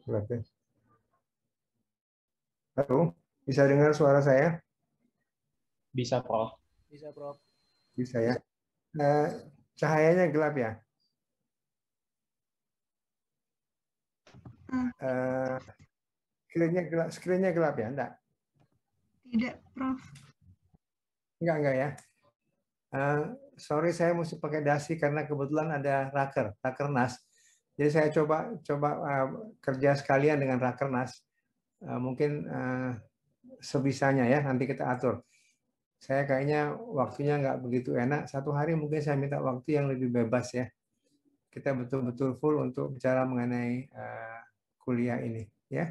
berarti. Halo, bisa dengar suara saya? Bisa, Prof. Bisa, Prof. Bisa ya. Cahayanya gelap ya? Screen-nya gelap ya? Enggak? Tidak, Prof. Enggak ya. Sorry, saya mesti pakai dasi karena kebetulan ada rakernas. Jadi saya coba kerja sekalian dengan rakernas. Mungkin sebisanya ya, nanti kita atur. Saya kayaknya waktunya nggak begitu enak. Satu hari mungkin saya minta waktu yang lebih bebas ya. Kita betul-betul full untuk bicara mengenai kuliah ini ya.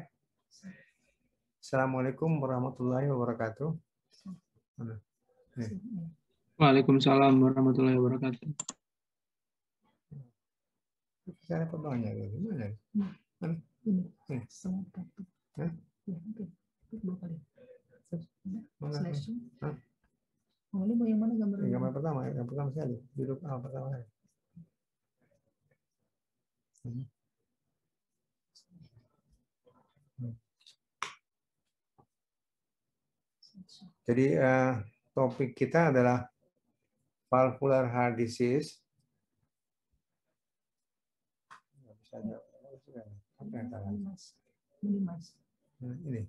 Assalamualaikum warahmatullahi wabarakatuh. Waalaikumsalam warahmatullahi wabarakatuh. Cara pembawanya gimana? Ini mau yang mana gambar? Gambar pertama, yang pertama sekali. Duduk pertama kali. Jadi topik kita adalah valvular heart disease. Apa yang salah? Ini.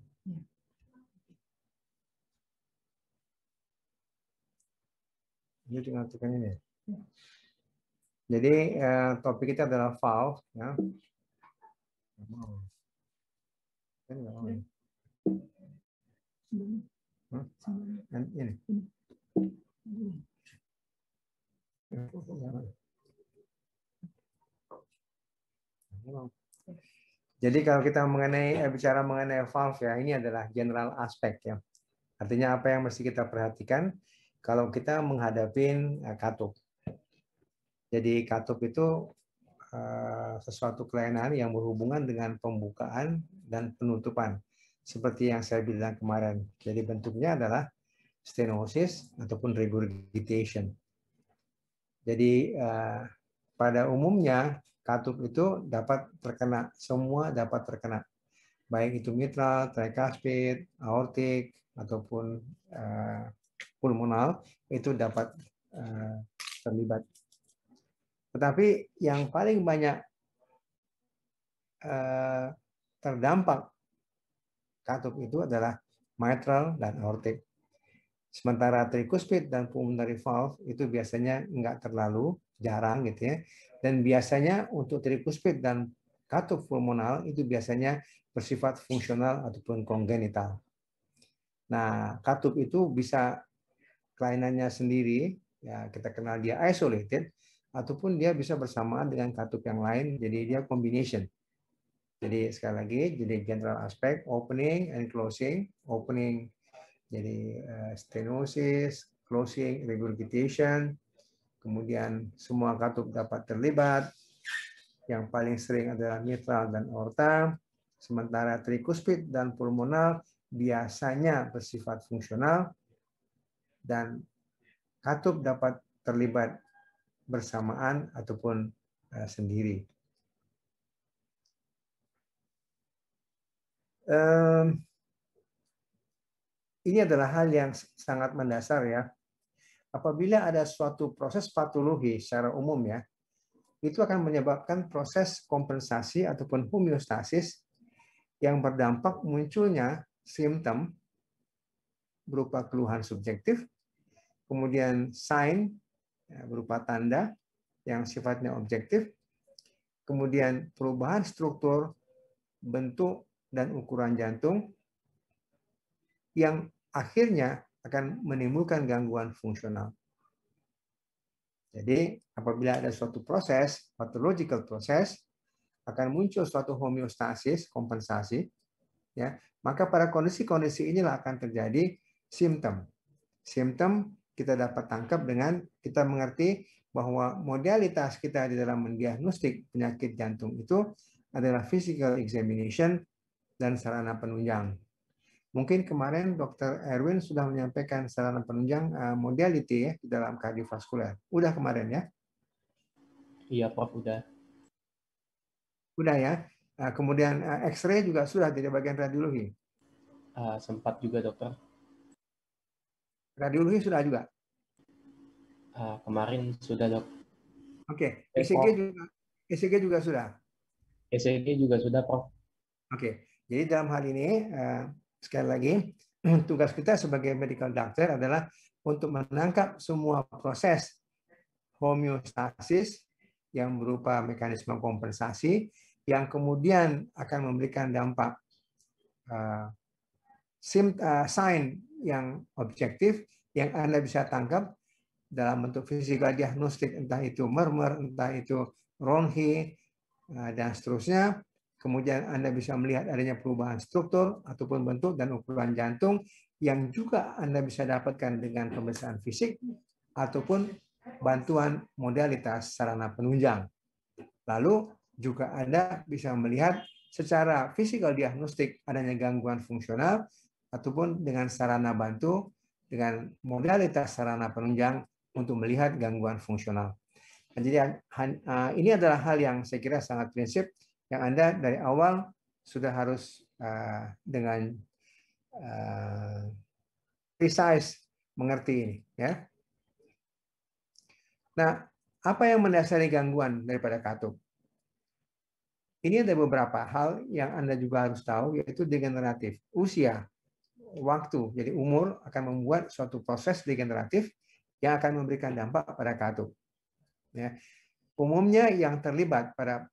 Ini tinggal tekan ini. Jadi topik kita adalah valve, ya. Ini nggak mau. Ini. Jadi kalau kita bicara mengenai valve ya, ini adalah general aspek ya. Artinya apa yang mesti kita perhatikan kalau kita menghadapi katup. Jadi katup itu sesuatu kelainan yang berhubungan dengan pembukaan dan penutupan. Seperti yang saya bilang kemarin. Jadi bentuknya adalah stenosis ataupun regurgitation. Jadi pada umumnya katup itu dapat terkena, semua dapat terkena. Baik itu mitral, tricuspid, aortik, ataupun pulmonal, itu dapat terlibat. Tetapi yang paling banyak terdampak katup itu adalah mitral dan aortik. Sementara tricuspid dan pulmonary valve itu biasanya nggak terlalu jarang gitu ya. Dan biasanya untuk tricuspid dan katup pulmonal itu biasanya bersifat fungsional ataupun kongenital. Nah, katup itu bisa kelainannya sendiri, ya kita kenal dia isolated, ataupun dia bisa bersamaan dengan katup yang lain, jadi dia combination. Jadi sekali lagi, jadi general aspect, opening and closing, opening jadi stenosis, closing, regurgitation, kemudian semua katup dapat terlibat. Yang paling sering adalah mitral dan aorta, sementara tricuspid dan pulmonal biasanya bersifat fungsional dan katup dapat terlibat bersamaan ataupun sendiri. Ini adalah hal yang sangat mendasar ya. Apabila ada suatu proses patologi secara umum ya, itu akan menyebabkan proses kompensasi ataupun homeostasis yang berdampak munculnya simptom berupa keluhan subjektif, kemudian sign berupa tanda yang sifatnya objektif, kemudian perubahan struktur, bentuk, dan ukuran jantung yang akhirnya akan menimbulkan gangguan fungsional. Jadi, apabila ada suatu proses, pathological proses, akan muncul suatu homeostasis, kompensasi, ya, maka pada kondisi-kondisi inilah akan terjadi simptom. Simptom kita dapat tangkap dengan kita mengerti bahwa modalitas kita di dalam mendiagnostik penyakit jantung itu adalah physical examination dan sarana penunjang. Mungkin kemarin Dr. Erwin sudah menyampaikan sarana penunjang modality ya di dalam kardiovaskuler. Udah kemarin ya? Iya, Prof. Udah. Udah ya. Kemudian X-ray juga sudah di bagian radiologi. Sempat juga dokter. Radiologi sudah juga. Kemarin sudah dok. Oke, Prof. ECG juga sudah. ECG juga sudah Prof. Oke, jadi dalam hal ini sekali lagi tugas kita sebagai medical doctor adalah untuk menangkap semua proses homeostasis yang berupa mekanisme kompensasi yang kemudian akan memberikan dampak sign yang objektif yang Anda bisa tangkap dalam bentuk fisikal diagnostik, entah itu murmur, entah itu ronhi, dan seterusnya. Kemudian Anda bisa melihat adanya perubahan struktur ataupun bentuk dan ukuran jantung yang juga Anda bisa dapatkan dengan pemeriksaan fisik ataupun bantuan modalitas sarana penunjang. Lalu juga Anda bisa melihat secara fisikal diagnostik adanya gangguan fungsional ataupun dengan sarana bantu dengan modalitas sarana penunjang untuk melihat gangguan fungsional. Jadi ini adalah hal yang saya kira sangat prinsip yang Anda dari awal sudah harus dengan precise mengerti ini, ya. Nah, apa yang mendasari gangguan daripada katup? Ini ada beberapa hal yang Anda juga harus tahu, yaitu degeneratif. Usia, waktu, jadi umur akan membuat suatu proses degeneratif yang akan memberikan dampak pada katup. Ya. Umumnya yang terlibat pada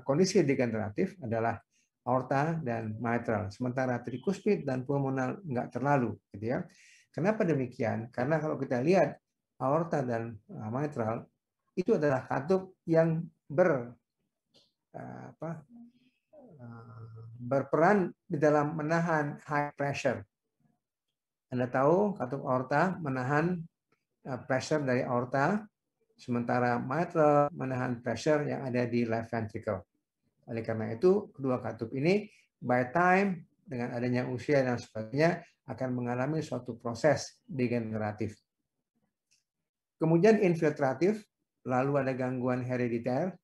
kondisi degeneratif adalah aorta dan mitral, sementara trikuspid dan pulmonal enggak terlalu, gitu ya. Kenapa demikian? Karena kalau kita lihat aorta dan mitral itu adalah katup yang berperan di dalam menahan high pressure. Anda tahu katup aorta menahan pressure dari aorta, sementara mitral menahan pressure yang ada di left ventricle. Oleh karena itu, kedua katup ini by time dengan adanya usia dan sebagainya akan mengalami suatu proses degeneratif. Kemudian infiltratif, lalu ada gangguan herediter,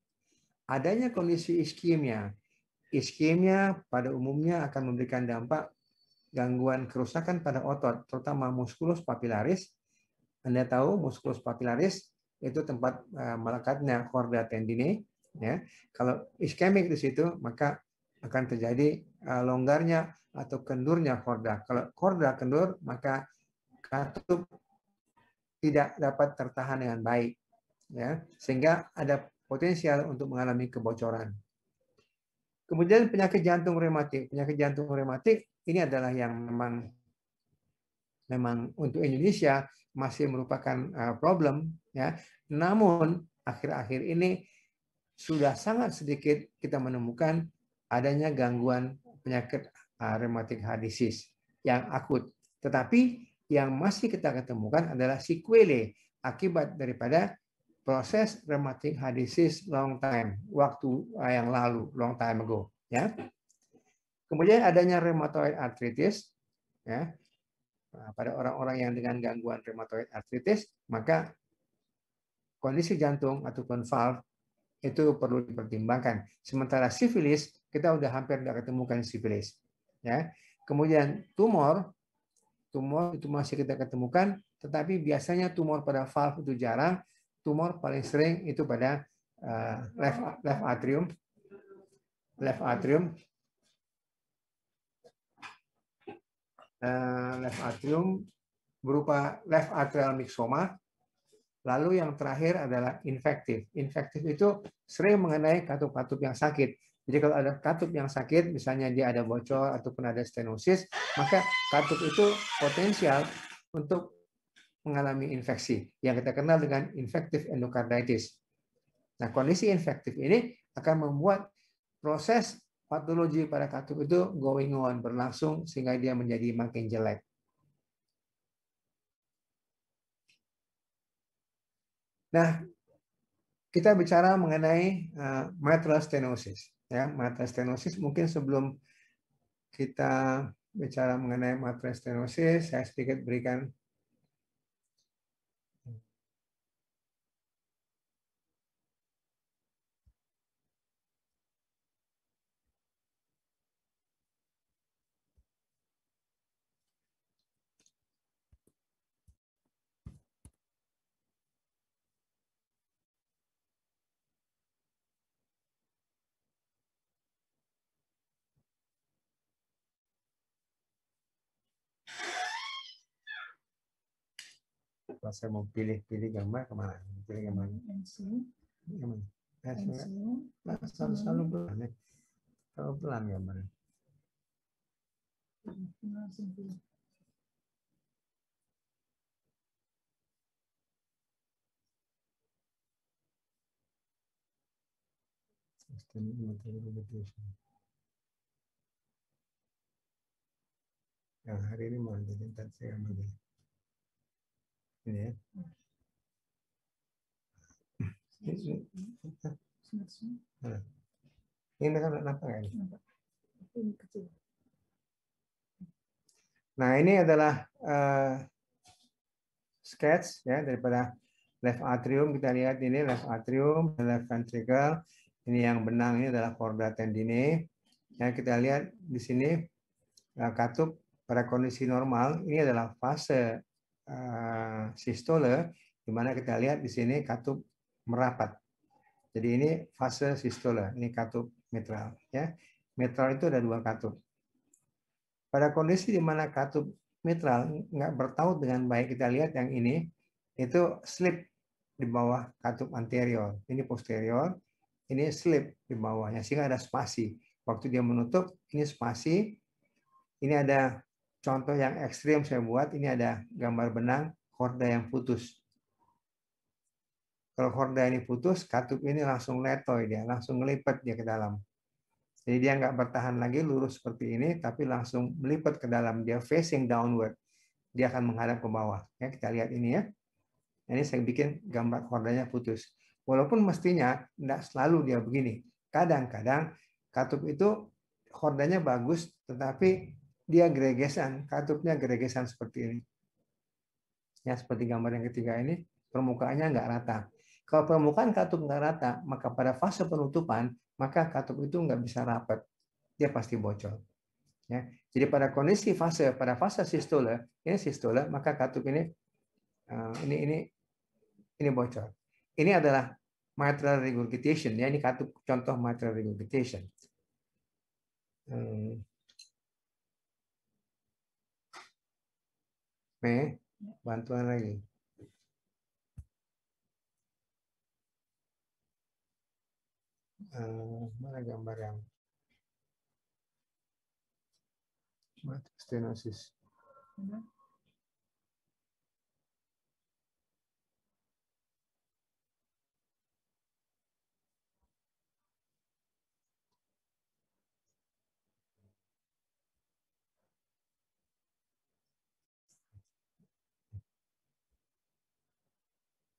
adanya kondisi iskemia. Iskemia pada umumnya akan memberikan dampak gangguan kerusakan pada otot, terutama musculus papillaris. Anda tahu musculus papillaris itu tempat melekatnya chorda tendinae. Ya, kalau iskemik di situ, maka akan terjadi longgarnya atau kendurnya chorda. Kalau chorda kendur, maka katup tidak dapat tertahan dengan baik, ya, sehingga ada potensial untuk mengalami kebocoran. Kemudian penyakit jantung reumatik. Penyakit jantung reumatik ini adalah yang memang untuk Indonesia masih merupakan problem, ya. Namun akhir-akhir ini sudah sangat sedikit kita menemukan adanya gangguan penyakit rheumatic heart disease yang akut. Tetapi yang masih kita ketemukan adalah sequelae akibat daripada proses rheumatic heart disease long time, waktu yang lalu, long time ago, ya. Kemudian adanya rheumatoid arthritis, ya. Pada orang-orang yang dengan gangguan rheumatoid arthritis, maka kondisi jantung ataupun valve itu perlu dipertimbangkan. Sementara sifilis, kita udah hampir tidak ketemukan sifilis. Ya. Kemudian tumor itu masih kita ketemukan, tetapi biasanya tumor pada valve itu jarang. Tumor paling sering itu pada left atrium. Left atrium berupa left atrial myxoma. Lalu yang terakhir adalah infektif. Infektif itu sering mengenai katup-katup yang sakit. Jadi kalau ada katup yang sakit, misalnya dia ada bocor ataupun ada stenosis, maka katup itu potensial untuk mengalami infeksi yang kita kenal dengan infektif endokarditis. Nah, kondisi infektif ini akan membuat proses patologi pada katup itu going on, berlangsung sehingga dia menjadi makin jelek. Nah, kita bicara mengenai mitral stenosis. Ya, mitral stenosis mungkin sebelum kita bicara mengenai mitral stenosis, saya sedikit berikan Kalau saya mau pilih gambar kemana? Pilih gambar. Kemana? Selalu pelan ya. Selalu pelan gambarnya. Yang hari ini mau jadi ntar saya ambil ini ya. Ini kan nampak nggak ini? Nah ini adalah sketch ya daripada left atrium. Kita lihat ini left atrium, left ventricle. Ini yang benang ini adalah chorda tendinae. Ya kita lihat di sini katup pada kondisi normal ini adalah fase sistole, di mana kita lihat di sini katup merapat. Jadi ini fase sistole, ini katup mitral. Ya, mitral itu ada 2 katup. Pada kondisi di mana katup mitral nggak bertaut dengan baik, kita lihat yang ini itu slip di bawah katup anterior. Ini posterior, ini slip di bawahnya sehingga ada spasi. Waktu dia menutup, ini spasi. Ini ada contoh yang ekstrim saya buat. Ini ada gambar benang chorda yang putus. Kalau chorda ini putus, katup ini langsung letoy dia, langsung ngelipat dia ke dalam. Jadi dia nggak bertahan lagi lurus seperti ini, tapi langsung melipat ke dalam. Dia facing downward. Dia akan menghadap ke bawah. Ya, kita lihat ini ya. Ini saya bikin gambar chordanya putus. Walaupun mestinya tidak selalu dia begini. Kadang-kadang katup itu chordanya bagus, tetapi dia gregesan, katupnya gregesan seperti ini. Ya, seperti gambar yang ketiga ini, permukaannya nggak rata. Kalau permukaan katup nggak rata, maka pada fase penutupan, maka katup itu nggak bisa rapat. Dia pasti bocor. Ya. Jadi pada kondisi pada fase sistole, ini sistole, maka katup ini bocor. Ini adalah mitral regurgitation. Ya, ini katup contoh mitral regurgitation. Bantuan lagi. Mana gambar yang stenosis?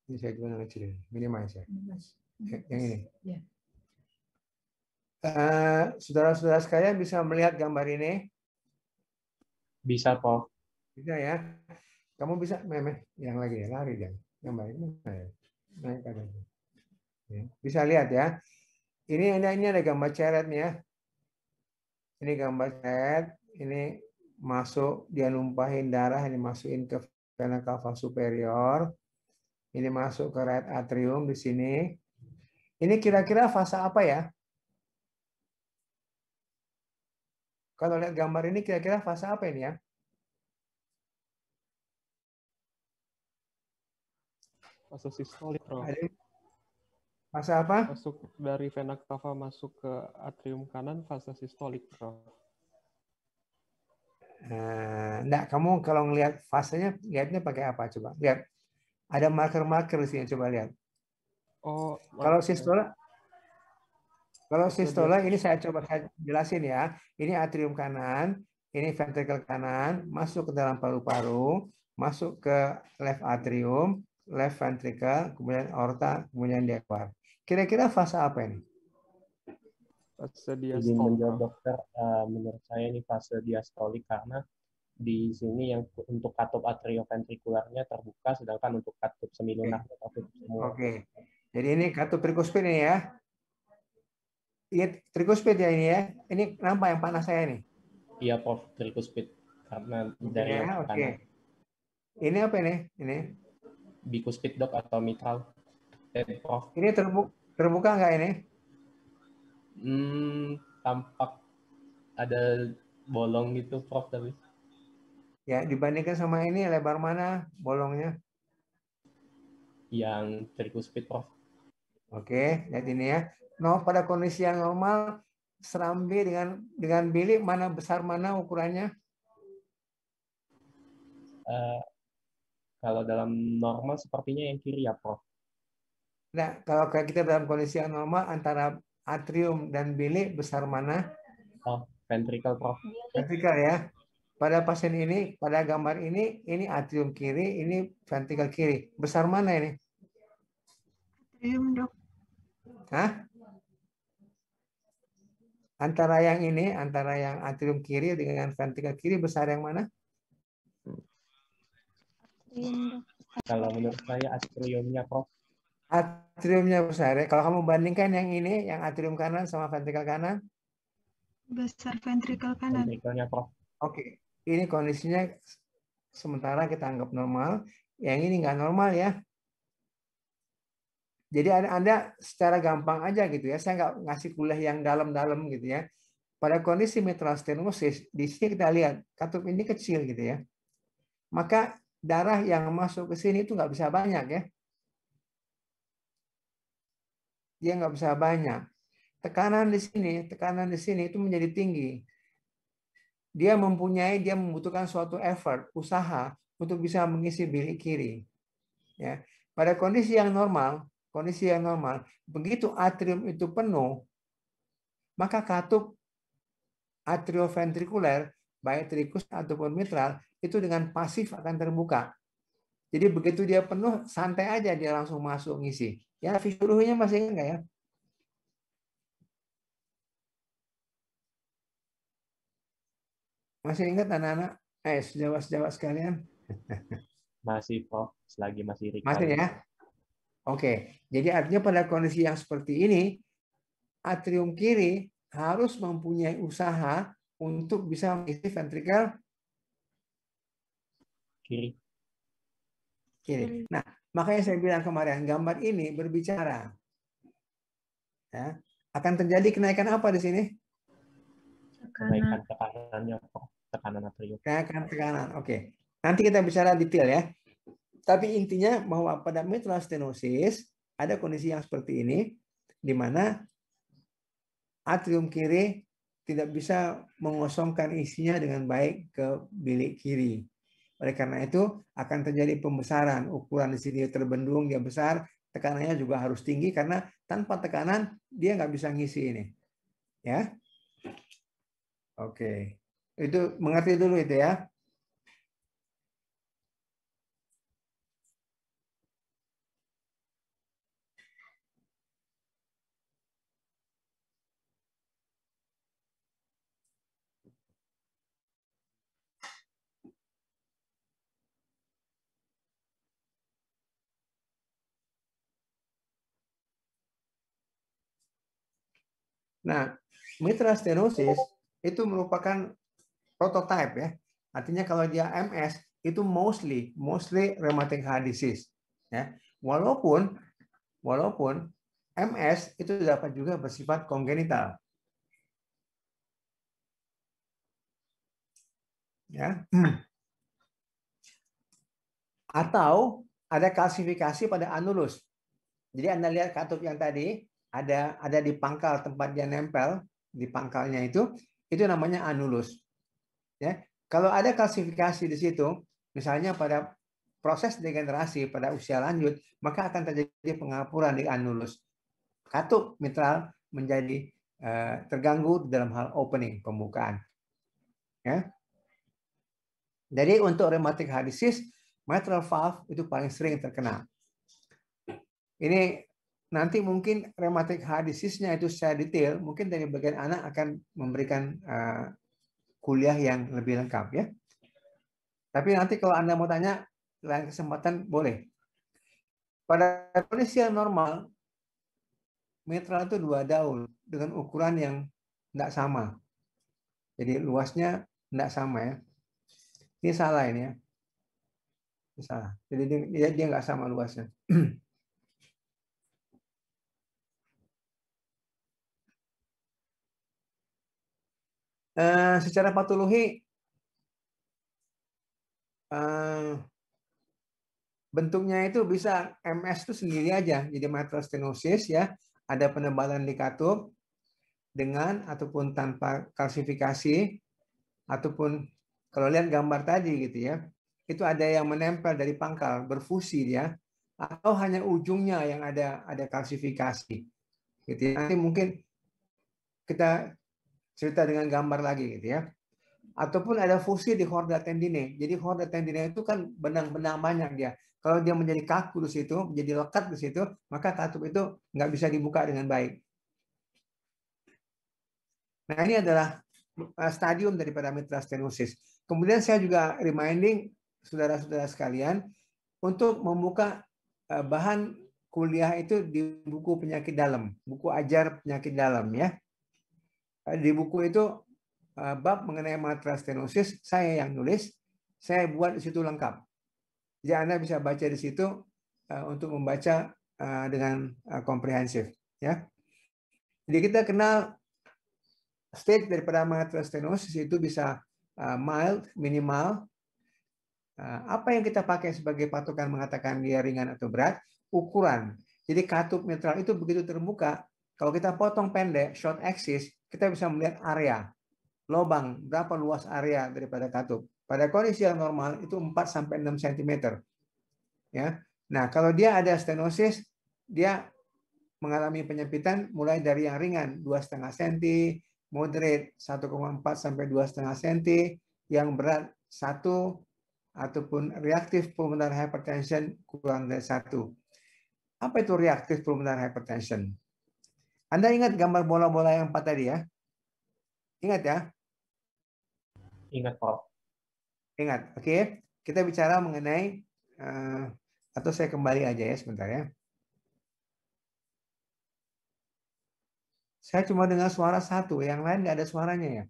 Ini saya juga ngecilin, minimize ya. Yang ini. Saudara-saudara sekalian bisa melihat gambar ini? Bisa, Prof. Bisa ya. Kamu bisa, yang lagi ya, lari dia. Gambar ini. Naik ada. Bisa lihat ya. Ini ada gambar ceret nih ya. Ini gambar ceret. Ini masuk, dia numpahin darah, ini masukin ke vena cava superior. Ini masuk ke right atrium di sini. Ini kira-kira fase apa ya? Kalau lihat gambar ini kira-kira fase apa ini ya? Fase sistolik, Prof. Fase apa? Masuk dari vena cava masuk ke atrium kanan, fase sistolik, Prof. Enggak, kamu kalau ngelihat fasenya, lihatnya pakai apa? Coba lihat. Ada marker-marker di sini, coba lihat. Oh, kalau sistola ini saya jelasin ya. Ini atrium kanan, ini ventricle kanan, masuk ke dalam paru-paru, masuk ke left atrium, left ventricle, kemudian aorta, kemudian dia keluar. Kira-kira fase apa ini? Fase Izin menjawab diastolik. dokter, menurut saya ini fase diastolik karena di sini yang untuk katup atrioventrikularnya terbuka, sedangkan untuk katup semilunarnya tertutup semua. Oke. Jadi ini katup trikuspid ini ya. Iya, trikuspid ya ini ya. Ini nampak yang panas saya ini. Iya, Prof, trikuspid karena dari yang Oke. kanan. Ini apa ini? Ini Bikuspid, Dok, atau mitral. Prof. Ini terbuka nggak ini? Tampak ada bolong gitu, Prof, tapi. Ya, dibandingkan sama ini lebar mana bolongnya? yang trikuspid, Prof. Oke, lihat ini ya. No, pada kondisi yang normal, serambi dengan bilik mana besar mana ukurannya? Kalau dalam normal sepertinya yang kiri ya, Prof. Nah, kalau kayak kita dalam kondisi yang normal antara atrium dan bilik besar mana? Oh, ventricle, Prof. Vertikal ya. Pada pasien ini, pada gambar ini atrium kiri, ini ventrikel kiri. Besar mana ini? Atrium, Dok. Hah? Antara yang ini, antara yang atrium kiri dengan ventrikel kiri, besar yang mana? Atrium, Dok. Kalau menurut saya atriumnya, Prof. Atriumnya besar ya. Kalau kamu bandingkan yang ini, yang atrium kanan sama ventrikel kanan, Besar ventrikel kanan. Ventrikelnya, Prof. oke. Ini kondisinya sementara kita anggap normal. Yang ini nggak normal ya. Jadi Anda secara gampang aja gitu ya. Saya nggak ngasih kuliah yang dalam-dalam gitu ya. Pada kondisi mitral stenosis, di sini kita lihat katup ini kecil gitu ya. Maka darah yang masuk ke sini itu nggak bisa banyak ya. Dia nggak bisa banyak. Tekanan di sini itu menjadi tinggi. Dia membutuhkan suatu effort, usaha untuk bisa mengisi bilik kiri. Ya. Pada kondisi yang normal, begitu atrium itu penuh, maka katup atrioventrikuler, baik trikus ataupun mitral, itu dengan pasif akan terbuka. Jadi begitu dia penuh, santai aja dia langsung masuk ngisi. Ya, fisiologinya masih ingat nggak ya? Masih ingat anak-anak? Sejawat-sejawat sekalian? Masih, Prof. Selagi masih recall. Masih ya? Oke. Jadi artinya pada kondisi yang seperti ini, atrium kiri harus mempunyai usaha untuk bisa mengisi ventrikel Kiri. kiri. Nah, makanya saya bilang kemarin, gambar ini berbicara. Ya, akan terjadi kenaikan apa di sini? Kenaikan tekanannya, Prof. Tekanan atrium. Kenaikan tekanan. Oke. Nanti kita bicara detail ya. Tapi intinya bahwa pada mitral stenosis ada kondisi yang seperti ini, di mana atrium kiri tidak bisa mengosongkan isinya dengan baik ke bilik kiri. Oleh karena itu akan terjadi pembesaran. Ukuran di sini terbendung, dia besar, tekanannya juga harus tinggi karena tanpa tekanan dia nggak bisa ngisi ini. Ya, oke. Itu mengerti dulu itu ya. Nah, mitral stenosis itu merupakan prototype ya. Artinya kalau dia MS itu mostly rheumatic heart disease ya. Walaupun MS itu dapat juga bersifat kongenital. Ya. Atau ada kalsifikasi pada anulus. Jadi Anda lihat katup yang tadi ada di pangkal tempat dia nempel, di pangkalnya itu namanya anulus. Ya. Kalau ada kalsifikasi di situ, misalnya pada proses degenerasi pada usia lanjut, maka akan terjadi pengapuran di anulus. Katup mitral menjadi terganggu dalam hal opening, pembukaan. Ya. Jadi untuk rheumatic heart disease, mitral valve itu paling sering terkena. Ini nanti mungkin rheumatic heart disease-nya itu secara detail, mungkin dari bagian anak akan memberikan kuliah yang lebih lengkap ya. Tapi nanti kalau Anda mau tanya, lain kesempatan boleh. Pada kondisi yang normal, mitral itu 2 daun dengan ukuran yang tidak sama. Jadi luasnya tidak sama ya. Ini salah ini ya. Ini salah. Jadi dia nggak sama luasnya. Secara patologi bentuknya itu bisa MS itu sendiri aja, jadi mitral stenosis ya, ada penebalan di katup dengan ataupun tanpa kalsifikasi, ataupun kalau lihat gambar tadi gitu ya, itu ada yang menempel dari pangkal, berfusi dia, atau hanya ujungnya yang ada kalsifikasi gitu ya. Nanti mungkin kita cerita dengan gambar lagi gitu ya. Ataupun ada fusi di chorda tendine. Jadi chorda tendine itu kan benang-benang banyak dia. Kalau dia menjadi kaku di situ, menjadi lekat di situ, maka katup itu nggak bisa dibuka dengan baik. Nah, ini adalah stadium daripada mitral stenosis. Kemudian saya juga reminding saudara-saudara sekalian untuk membuka bahan kuliah itu di buku penyakit dalam, buku ajar penyakit dalam ya. Di buku itu bab mengenai mitral stenosis saya yang nulis, saya buat di situ lengkap. Jadi Anda bisa baca di situ untuk membaca dengan komprehensif ya. Jadi kita kenal stage daripada mitral stenosis itu bisa mild, minimal. Apa yang kita pakai sebagai patokan mengatakan dia ringan atau berat? Ukuran. Jadi katup mitral itu begitu terbuka, kalau kita potong pendek, short axis, kita bisa melihat area, lubang, berapa luas area daripada katup. Pada kondisi yang normal itu 4-6 cm. Ya. Nah, kalau dia ada stenosis, dia mengalami penyempitan mulai dari yang ringan 2,5 cm, moderate 1,4 sampai 2,5 cm, yang berat 1, ataupun reaktif pulmonary hypertension kurang dari 1. Apa itu reaktif pulmonary hypertension? Anda ingat gambar bola-bola yang 4 tadi ya? Ingat ya? Ingat, Prof. Ingat, oke. Kita bicara mengenai, atau saya kembali aja ya sebentar ya. Saya cuma dengar suara satu, yang lain nggak ada suaranya ya.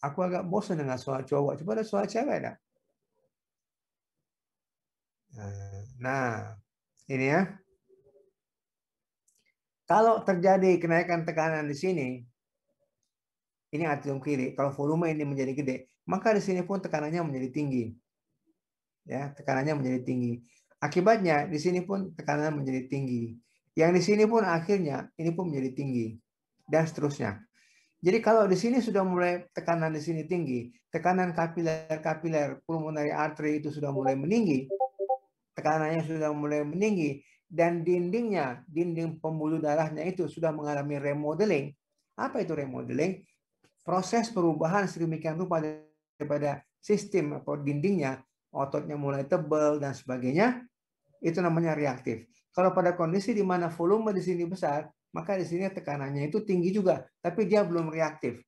Aku agak bosan dengan suara cowok. Coba ada suara cewek ada. Nah, ini ya. Kalau terjadi kenaikan tekanan di sini, ini atrium kiri. Kalau volume ini menjadi gede, maka di sini pun tekanannya menjadi tinggi. Ya, tekanannya menjadi tinggi. Akibatnya di sini pun tekanan menjadi tinggi. Yang di sini pun akhirnya ini pun menjadi tinggi dan seterusnya. Jadi kalau di sini sudah mulai tekanan di sini tinggi, tekanan kapiler pulmonary artery itu sudah mulai meninggi, tekanannya sudah mulai meninggi, dan dinding pembuluh darahnya itu sudah mengalami remodeling. Apa itu remodeling? Proses perubahan sedemikian rupa daripada sistem atau dindingnya, ototnya mulai tebal dan sebagainya, itu namanya reaktif. Kalau pada kondisi di mana volume di sini besar, maka di sini tekanannya itu tinggi juga, tapi dia belum reaktif.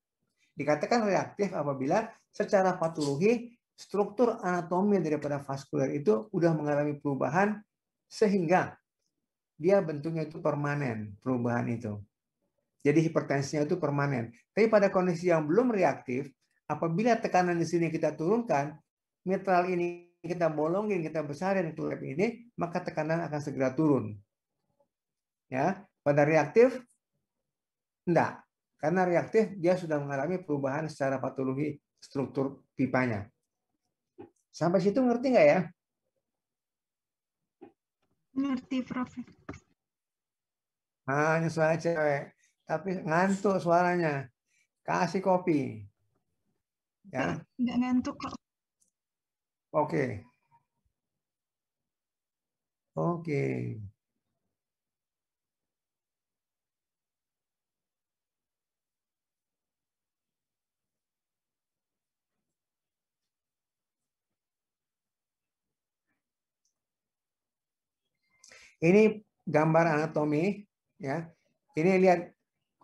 Dikatakan reaktif apabila secara patologi struktur anatomi daripada vaskuler itu udah mengalami perubahan sehingga dia bentuknya itu permanen, perubahan itu. Jadi hipertensinya itu permanen. Tapi pada kondisi yang belum reaktif, apabila tekanan di sini kita turunkan, mitral ini kita bolongin, kita besarin ke lab ini, maka tekanan akan segera turun. Ya, pada reaktif enggak. Karena reaktif dia sudah mengalami perubahan secara patologi struktur pipanya. Sampai situ ngerti nggak ya? Ngerti, Prof. Nah, ini suara cewek. Tapi ngantuk suaranya. Kasih kopi. Ya. Nggak ngantuk kok. Oke. Oke. Ini gambar anatomi, ya. Ini lihat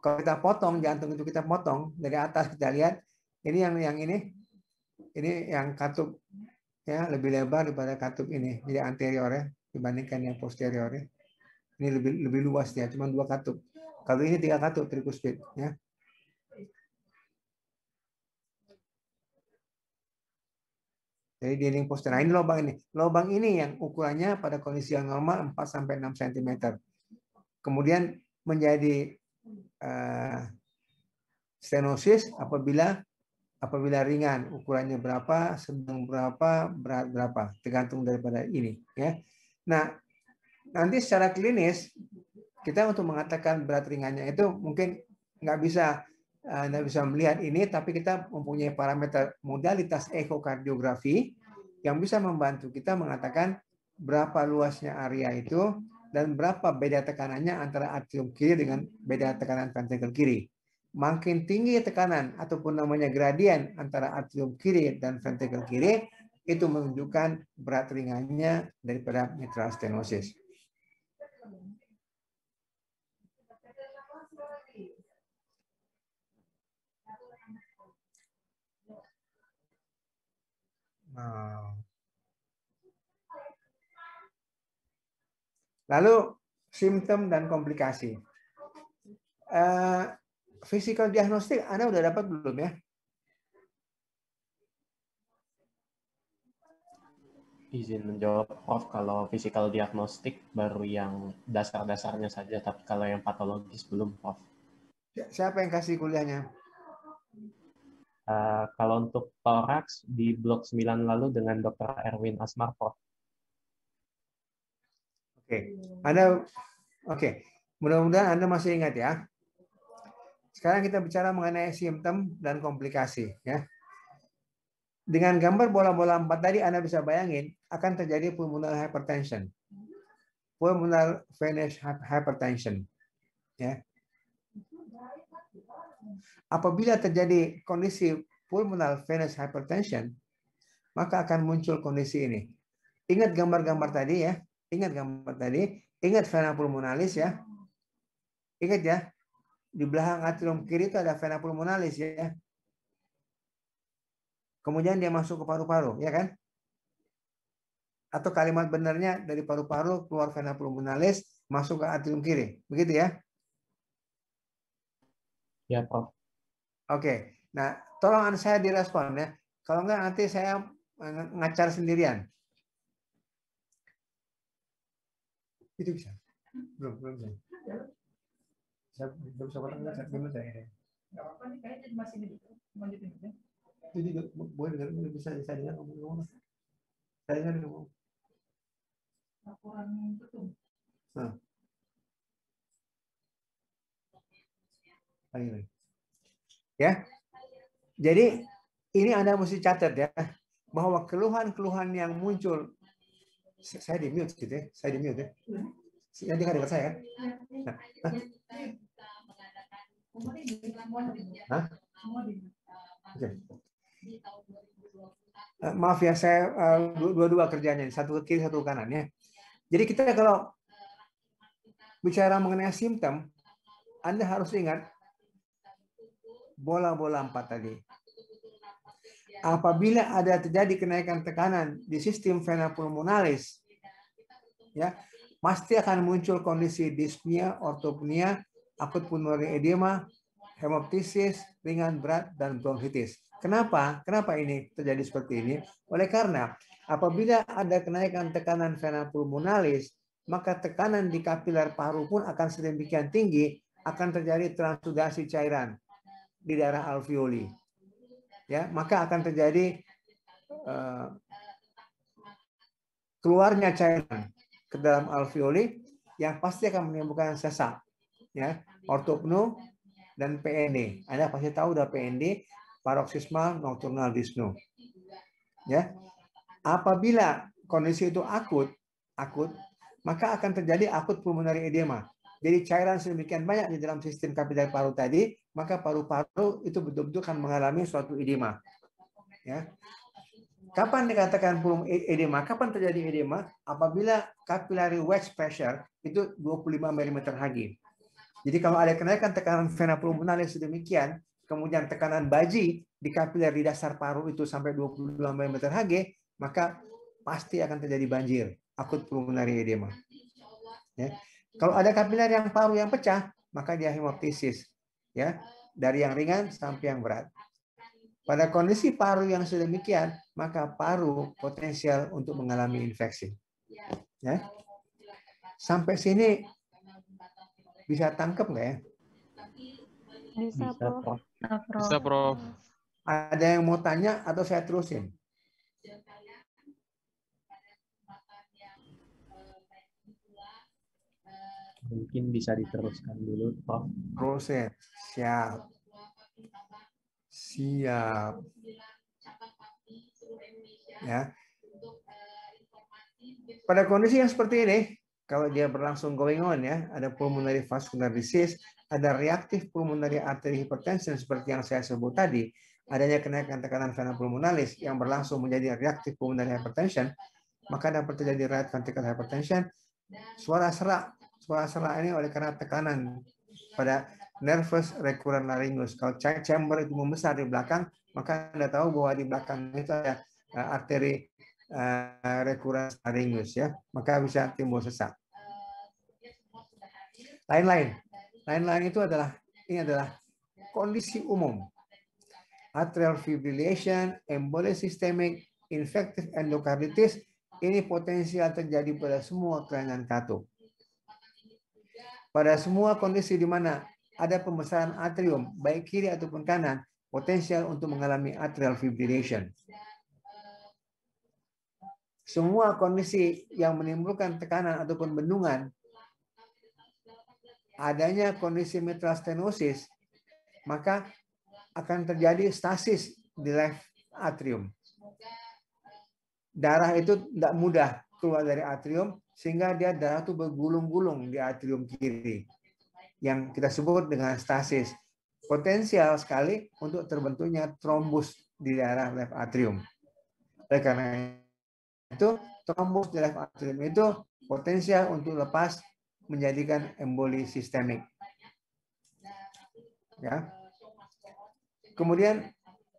kalau kita potong jantung itu kita potong dari atas kita lihat ini yang ini yang katup ya lebih lebar daripada katup ini, jadi anterior ya dibandingkan yang posterior ya. Ini lebih luas dia, cuma 2 katup. Kalau ini 3 katup tricuspid ya. Jadi dinding posterior. Nah, ini lubang ini. Lubang ini yang ukurannya pada kondisi yang normal 4-6 cm. Kemudian menjadi stenosis apabila Apabila ringan, ukurannya berapa, sedang berapa, berat berapa, tergantung daripada ini. Ya. Nah, nanti secara klinis kita untuk mengatakan berat ringannya itu mungkin nggak bisa melihat ini, tapi kita mempunyai parameter modalitas ekokardiografi yang bisa membantu kita mengatakan berapa luasnya area itu dan berapa beda tekanannya antara atrium kiri dengan beda tekanan ventrikel kiri. Makin tinggi tekanan ataupun namanya gradien antara atrium kiri dan ventrikel kiri, itu menunjukkan berat ringannya daripada mitral stenosis. Lalu simptom dan komplikasi. Physical diagnostik Anda udah dapat belum ya? Izin menjawab, Prof. Kalau physical diagnostik baru yang dasar-dasarnya saja, tapi kalau yang patologis belum, Prof. Siapa yang kasih kuliahnya? Kalau untuk thorax di blok 9 lalu dengan Dr. Erwin Asmar, Prof. Oke. Mudah-mudahan Anda masih ingat ya. Sekarang kita bicara mengenai simptom dan komplikasi ya. Dengan gambar bola-bola 4 tadi Anda bisa bayangin akan terjadi pulmonary hypertension. Pulmonary venous hypertension. Ya. Apabila terjadi kondisi pulmonary venous hypertension, maka akan muncul kondisi ini. Ingat gambar-gambar tadi ya. Ingat vena pulmonalis ya. Ingat ya. Di belakang atrium kiri itu ada vena pulmonalis ya. Kemudian dia masuk ke paru-paru, ya kan? Atau kalimat benarnya dari paru-paru keluar vena pulmonalis masuk ke atrium kiri. Begitu ya? Ya, Prof. Oke. Nah, tolong saya direspon ya. Kalau enggak nanti saya ngacar sendirian. Itu bisa. Belum bisa. Saya belum bisa potong saya. Enggak apa-apa nih, kayaknya masih lanjutin aja. Itu juga boleh dengar, bisa saya dengar ngomong-ngomong. Saya dengar ngomong. Laporan betul. Ya. Jadi ini Anda mesti catat ya, bahwa keluhan-keluhan yang muncul, saya di mute gitu ya, Yang dengar saya kan? Okay. Maaf ya, saya dua-dua kerjanya, satu ke kiri, satu ke kanan ya. Jadi kita kalau bicara mengenai simptom, Anda harus ingat bola-bola 4 tadi. Apabila ada terjadi kenaikan tekanan di sistem vena pulmonalis, ya, pasti akan muncul kondisi dyspnea, ortopnea, akut pulmonary edema, hemoptysis, ringan, berat, dan bronkitis. Kenapa? Kenapa ini terjadi seperti ini? Oleh karena apabila ada kenaikan tekanan vena pulmonalis, maka tekanan di kapiler paru pun akan sedemikian tinggi, akan terjadi transudasi cairan di daerah alveoli. Ya, maka akan terjadi keluarnya cairan ke dalam alveoli yang pasti akan menimbulkan sesak, ya, ortopnu dan PND. Anda pasti tahu udah PND, paroxysmal nocturnal dyspnea. Ya, apabila kondisi itu akut, maka akan terjadi akut pulmonary edema. Jadi cairan sedemikian banyak di dalam sistem kapiler paru tadi, maka paru-paru itu betul-betul akan mengalami suatu edema. Ya. Kapan dikatakan edema? Kapan terjadi edema? Apabila capillary wedge pressure itu 25 mm Hg. Jadi kalau ada kenaikan tekanan vena pulmonalis sedemikian, kemudian tekanan baji di kapiler di dasar paru itu sampai 25 mm Hg, maka pasti akan terjadi banjir, akut pulmonary edema. Ya. Kalau ada kapiler yang paru yang pecah, maka dia hemoptysis, ya, dari yang ringan sampai yang berat. Pada kondisi paru yang sedemikian, maka paru potensial untuk mengalami infeksi. Ya. Sampai sini bisa tangkap nggak ya? Bisa, Prof. Bisa, Prof. Ada yang mau tanya atau saya terusin? Mungkin bisa diteruskan dulu, Prof. Terusin. Siap. Siap. Ya. Pada kondisi yang seperti ini, kalau dia berlangsung going on ya, ada pulmonary vascular disease, ada reaktif pulmonary artery hypertension seperti yang saya sebut tadi, adanya kenaikan tekanan vena pulmonalis yang berlangsung menjadi reaktif pulmonary hypertension, maka dapat terjadi right ventricular hypertension, suara serak ini oleh karena tekanan pada nervus recurrent laryngus. Kalau chamber itu membesar di belakang, maka Anda tahu bahwa di belakang itu ada arteri recurrent laryngus ya, maka bisa timbul sesak. Lain-lain itu adalah kondisi umum. Atrial fibrillation, emboli sistemik, infective endocarditis, ini potensial terjadi pada semua kelainan katup. Pada semua kondisi di mana ada pembesaran atrium, baik kiri ataupun kanan, potensial untuk mengalami atrial fibrillation. Semua kondisi yang menimbulkan tekanan ataupun bendungan, adanya kondisi mitral stenosis, maka akan terjadi stasis di left atrium. Darah itu tidak mudah keluar dari atrium, sehingga darah itu bergulung-gulung di atrium kiri, yang kita sebut dengan stasis. Potensial sekali untuk terbentuknya trombus di daerah left atrium. Oleh karena itu, trombus di left atrium itu potensial untuk lepas menjadikan emboli sistemik. Ya. Kemudian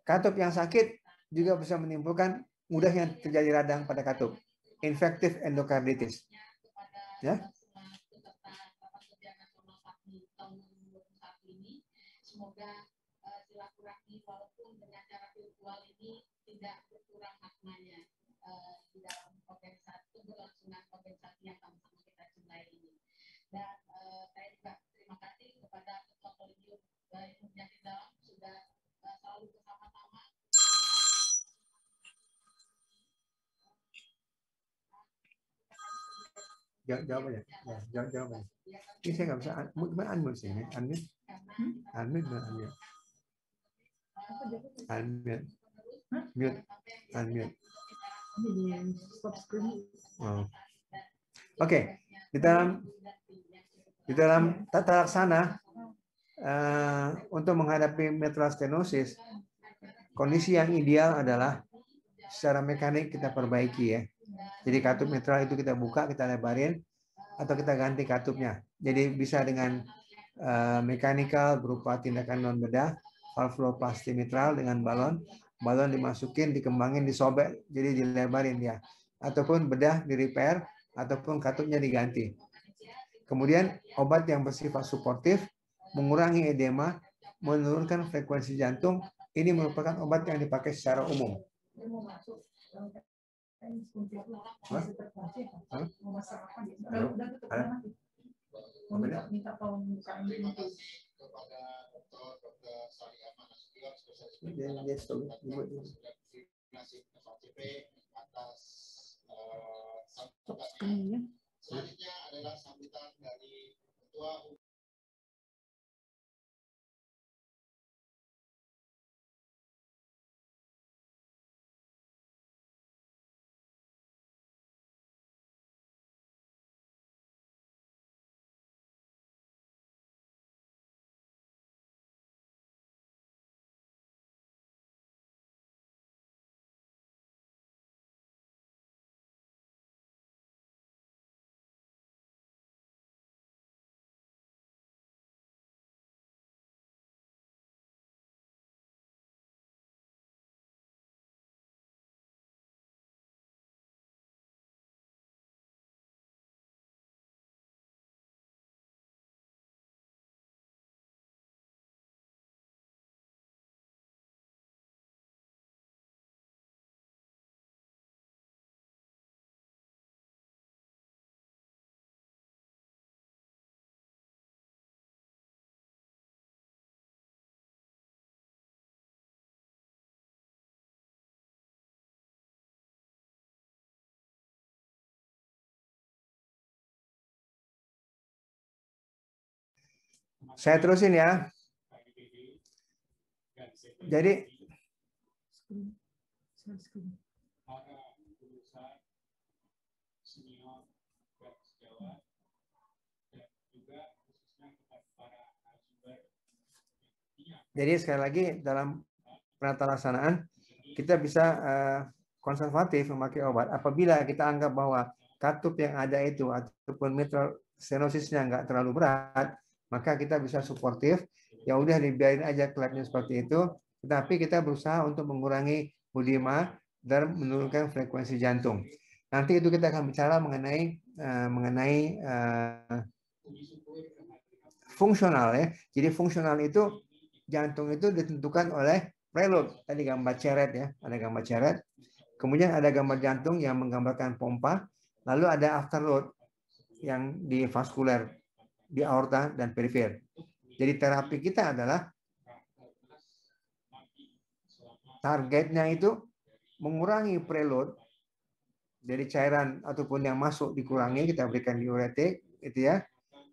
katup yang sakit juga bisa menimbulkan mudahnya terjadi radang pada katup, infective endocarditis. Ya. Semoga silaturahmi walaupun dengan cara virtual ini tidak berkurang maknanya di dalam organisasi keberlangsungan organisasi yang sama-sama kita cintai ini. Dan saya juga terima kasih kepada Ketua Kolegium Ilmu Penyakit Dalam sudah selalu bersama-sama. Jawab aja. Jawab aja. Ini saya nggak bisa unmute sini. Unmute. Oke. Di dalam tata laksana untuk menghadapi mitral stenosis, kondisi yang ideal adalah secara mekanik kita perbaiki ya. Jadi katup mitral itu kita buka, kita lebarin, atau kita ganti katupnya. Jadi bisa dengan mekanikal berupa tindakan non bedah, valvuloplasti mitral dengan balon dimasukin, dikembangin, disobek, jadi dilebarin ya. Ataupun bedah di repair, ataupun katupnya diganti. Kemudian obat yang bersifat suportif, mengurangi edema, menurunkan frekuensi jantung, ini merupakan obat yang dipakai secara umum. Selanjutnya adalah sambutan dari Ketua Saya terusin ya. Jadi sekali lagi dalam penata laksanaan kita bisa konservatif memakai obat apabila kita anggap bahwa katup yang ada itu ataupun mitral stenosisnya nggak terlalu berat, maka kita bisa suportif. Ya udah dibiarin aja klatnya seperti itu, tetapi kita berusaha untuk mengurangi U5 dan menurunkan frekuensi jantung. Nanti itu kita akan bicara mengenai fungsional ya. Jadi fungsional itu jantung itu ditentukan oleh preload. Tadi gambar ceret ya, ada gambar ceret. Kemudian ada gambar jantung yang menggambarkan pompa. Lalu ada afterload yang di vaskuler, di aorta dan perifer. Jadi terapi kita adalah targetnya itu mengurangi preload dari cairan ataupun yang masuk dikurangi, kita berikan diuretik, gitu ya.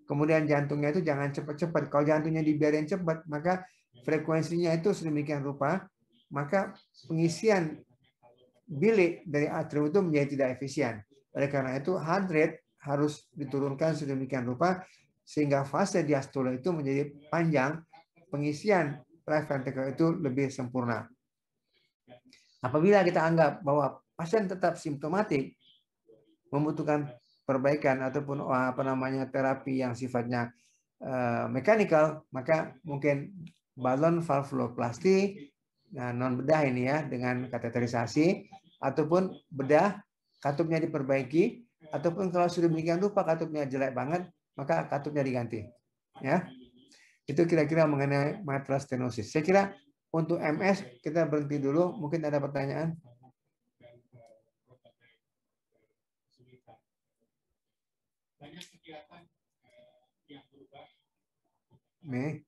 Kemudian jantungnya itu jangan cepat-cepat. Kalau jantungnya dibiarin cepat, maka frekuensinya itu sedemikian rupa, maka pengisian bilik dari atrium itu menjadi tidak efisien. Oleh karena itu, heart rate harus diturunkan sedemikian rupa sehingga fase diastole itu menjadi panjang, pengisian left ventricle itu lebih sempurna. Apabila kita anggap bahwa pasien tetap simptomatik, membutuhkan perbaikan ataupun terapi yang sifatnya mekanikal, maka mungkin balon valvuloplasti, non bedah ini ya dengan kateterisasi, ataupun bedah katupnya diperbaiki, ataupun kalau sudah demikian rupa katupnya jelek banget, maka katupnya diganti. Ya, itu kira-kira mengenai mitral stenosis. Saya kira untuk MS kita berhenti dulu. Mungkin ada pertanyaan. Mei.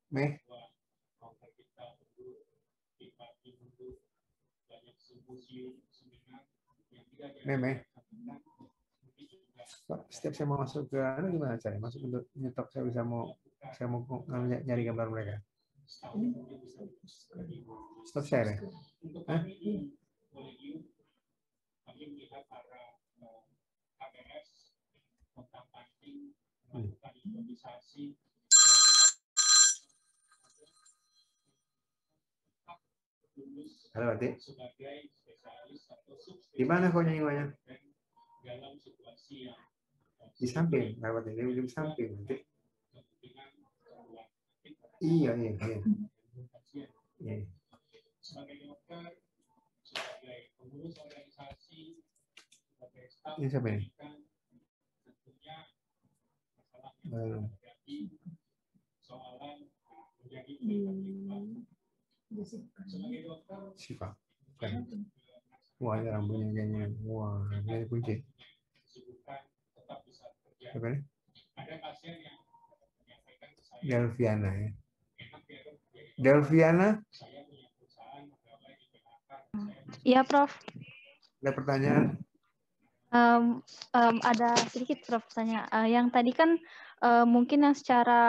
Setiap saya mau masuk ke gimana cara masuk untuk nyetok, saya mau nyari gambar mereka. Stop share ya? Halo, Ati. Di mana kau nyanyi? Di samping, lewat ini di samping. Iya. Ini siapa ini? Siapa? Wah, ada rambutnya kayaknya. Wah, ini kunci. Siapa ini? Delviana ya. Delviana? Iya, Prof. Ada pertanyaan? Ada sedikit, Prof, tanya. Yang tadi kan mungkin yang secara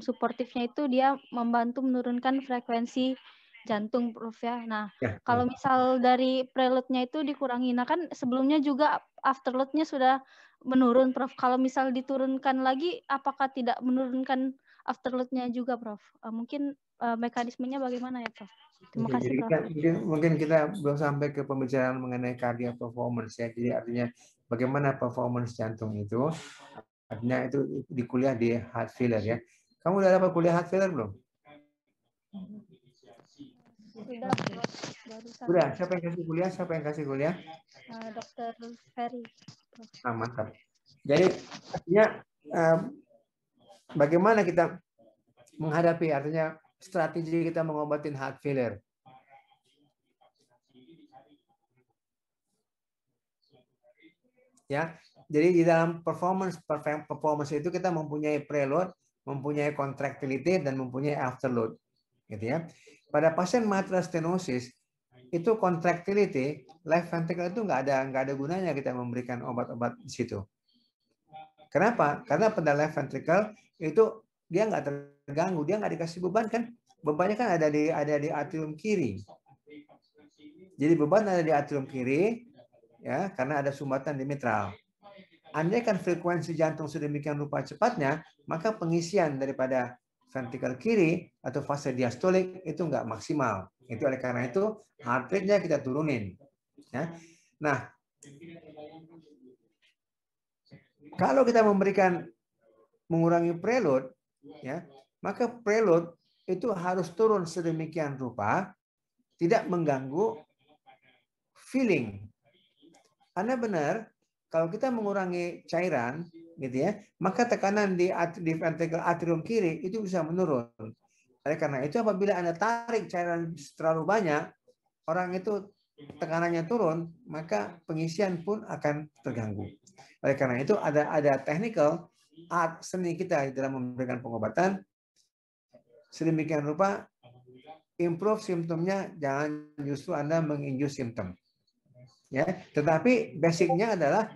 suportifnya itu dia membantu menurunkan frekuensi jantung, Prof ya. Nah, kalau misal dari preload-nya itu dikurangi, nah kan sebelumnya juga afterload-nya sudah menurun, Prof. Kalau misal diturunkan lagi, apakah tidak menurunkan afterload-nya juga, Prof? Mungkin mekanismenya bagaimana ya, Prof? Terima kasih, Prof. Mungkin kita belum sampai ke pembicaraan mengenai cardiac performance ya. Jadi artinya bagaimana performance jantung itu, artinya itu di kuliah di heart failure ya. Kamu udah dapat kuliah heart failure belum? Udah. Siapa yang kasih kuliah? Dr. Ferry. Mantap. Jadi artinya bagaimana kita menghadapi, artinya strategi kita mengobatin heart failure. Ya, jadi di dalam performance itu kita mempunyai preload, mempunyai contractility dan mempunyai afterload, gitu ya. Pada pasien mitral stenosis itu contractility, left ventricle itu nggak ada gunanya kita memberikan obat-obat di situ. Kenapa? Karena pada left ventricle itu dia nggak terganggu, dia nggak dikasih beban kan? Bebannya kan ada di atrium kiri. Jadi beban ada di atrium kiri, ya, karena ada sumbatan di mitral. Andai kan frekuensi jantung sedemikian rupa cepatnya, maka pengisian daripada ventrikel kiri atau fase diastolik itu nggak maksimal. Itu oleh karena itu heart rate-nya kita turunin. Ya. Nah, kalau kita mengurangi preload, ya, maka preload itu harus turun sedemikian rupa tidak mengganggu feeling. Anda benar, kalau kita mengurangi cairan, gitu ya, maka tekanan di ventrikel atrium kiri itu bisa menurun. Oleh karena itu, apabila Anda tarik cairan terlalu banyak, orang itu tekanannya turun, maka pengisian pun akan terganggu. Oleh karena itu, ada technical art seni kita dalam memberikan pengobatan sedemikian rupa improve simptomnya, jangan justru Anda menginjus simptom. Ya, tetapi basicnya adalah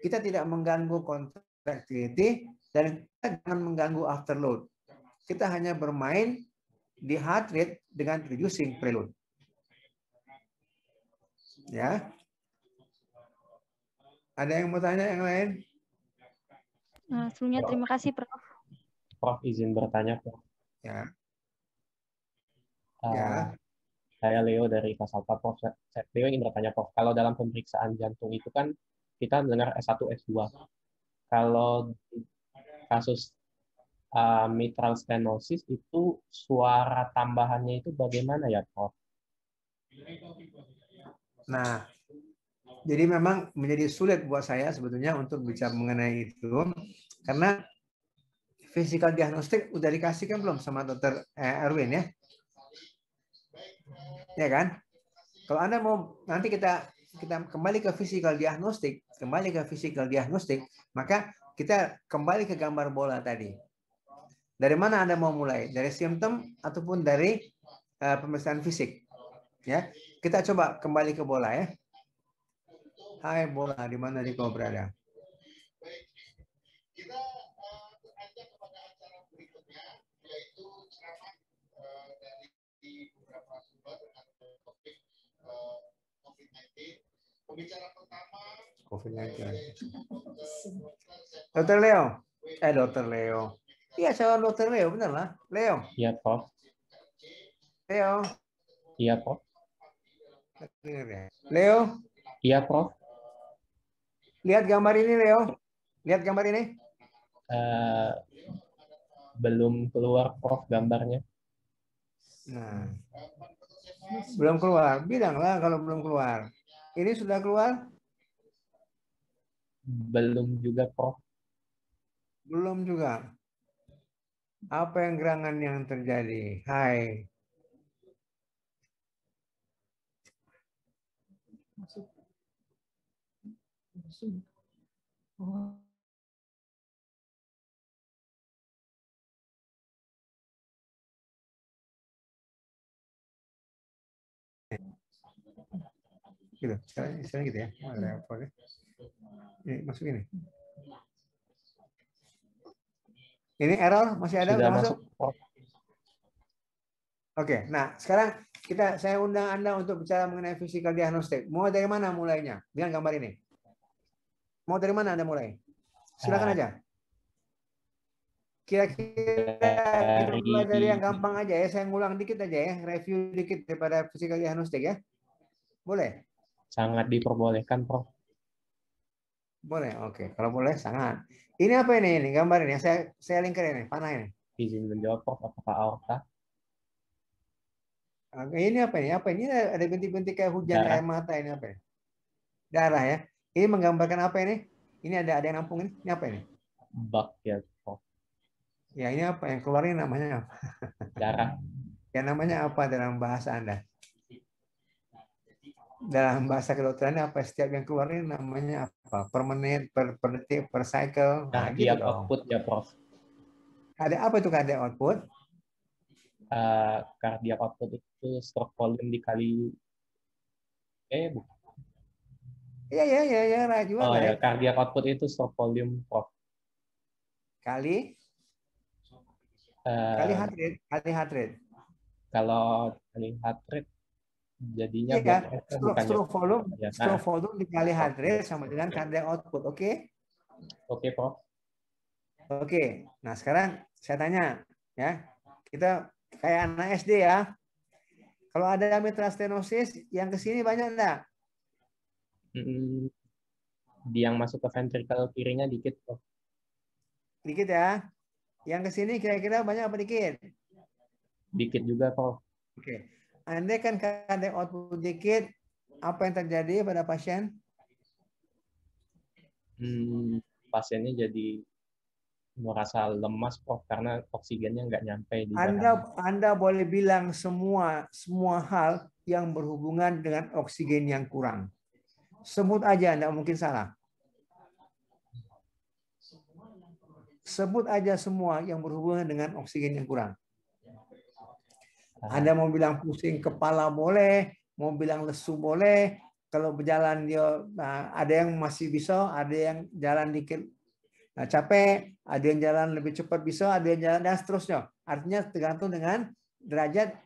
kita tidak mengganggu contractility dan kita jangan mengganggu afterload. Kita hanya bermain di heart rate dengan reducing preload. Ya. Ada yang mau tanya yang lain? Nah, sebelumnya terima kasih, Prof. Prof, izin bertanya, Prof. Ya. Saya Leo dari Kasalpa, Prof. Leo ingin bertanya, Prof. Kalau dalam pemeriksaan jantung itu kan kita mendengar S1, S2. Kalau kasus mitral stenosis itu suara tambahannya itu bagaimana ya, Prof? Nah, jadi memang menjadi sulit buat saya sebetulnya untuk bicara mengenai itu karena physical diagnostik udah dikasih kan belum sama Dr. Erwin ya? Ya kan? Kalau Anda mau nanti kita kembali ke physical diagnostik, maka kita kembali ke gambar bola tadi. Dari mana Anda mau mulai? Dari simptom ataupun dari pemeriksaan fisik? Ya, kita coba kembali ke bola ya. Hai bola, di mana kau berada? Kita beranjak kepada acara berikutnya, yaitu ceramah dari beberapa sumber atau topik COVID-19. Pembicara pertama COVID-19. Dr. Leo. Dr. Leo. Iya, calon Dr. Leo, benar lah. Leo. Iya, Prof. Leo. Iya, Prof. Leo. Iya, Prof. Lihat gambar ini, Leo. Lihat gambar ini. Belum keluar, Prof, gambarnya. Nah, belum keluar. Bilanglah kalau belum keluar. Ini sudah keluar? Belum juga, Prof. Belum juga. Apa yang gerangan yang terjadi? Hai. Oh. Gitu. Sekarang gitu ya. Ini masuk ini. Ini error masih ada? Sudah Udah masuk, Prof. Oke, nah sekarang saya undang Anda untuk bicara mengenai physical diagnostic. Mau dari mana mulainya? Dengan gambar ini. Mau dari mana Anda mulai? Silakan aja. Kira-kira kita mulai dari yang gampang aja ya. Saya ngulang dikit aja ya. Review dikit daripada physical diagnostic ya. Boleh? Sangat diperbolehkan, Prof. Boleh, oke. Kalau boleh, sangat. Ini apa ini gambar ini? Saya lingkar ini, panah ini. Izin menjawab, Prof. Apakah aorta? Ini apa ini? Apa ini? Ada bintik-bintik kayak hujan air mata ini apa ini? Darah ya. Ini menggambarkan apa ini? Ini ada yang nampung ini. Ini apa ini? Bak ya, Prof. Ya, ini apa? Yang keluarin namanya apa? Darah. Ya, namanya apa dalam bahasa Anda? Dalam bahasa kedokteran apa? Setiap yang keluarin namanya apa? Per menit, per detik, per cycle. Nah, gitu output ya, Prof. Ada apa itu cardiac output? Cardiac output itu stroke volume dikali bukan. Iya, right juga. Oh ya, cardiac output itu stroke volume, Prof. Kali Kali heart rate. Kalau kali heart rate jadinya Iya, bukannya stroke volume dikali heart rate sama dengan cardiac output. Oke? Oke, Prof. Oke. Nah, sekarang saya tanya ya. Kita kayak anak SD ya. Kalau ada mitral stenosis yang ke sini banyak enggak? Yang masuk ke ventricle kirinya dikit, Prof. Dikit ya. Yang ke sini kira-kira banyak apa dikit? Dikit juga, Prof. Oke. Andai kan cardiac output dikit, apa yang terjadi pada pasien? Pasiennya jadi merasa lemas, Prof, karena oksigennya nggak nyampe di dalam. Anda boleh bilang semua hal yang berhubungan dengan oksigen yang kurang. Sebut aja, Anda mungkin salah. Sebut aja semua yang berhubungan dengan oksigen yang kurang. Anda mau bilang pusing kepala boleh, mau bilang lesu boleh. Kalau berjalan dia ada yang masih bisa, ada yang jalan dikit capek, ada yang jalan lebih cepat bisa, ada yang jalan dan seterusnya. Artinya tergantung dengan derajat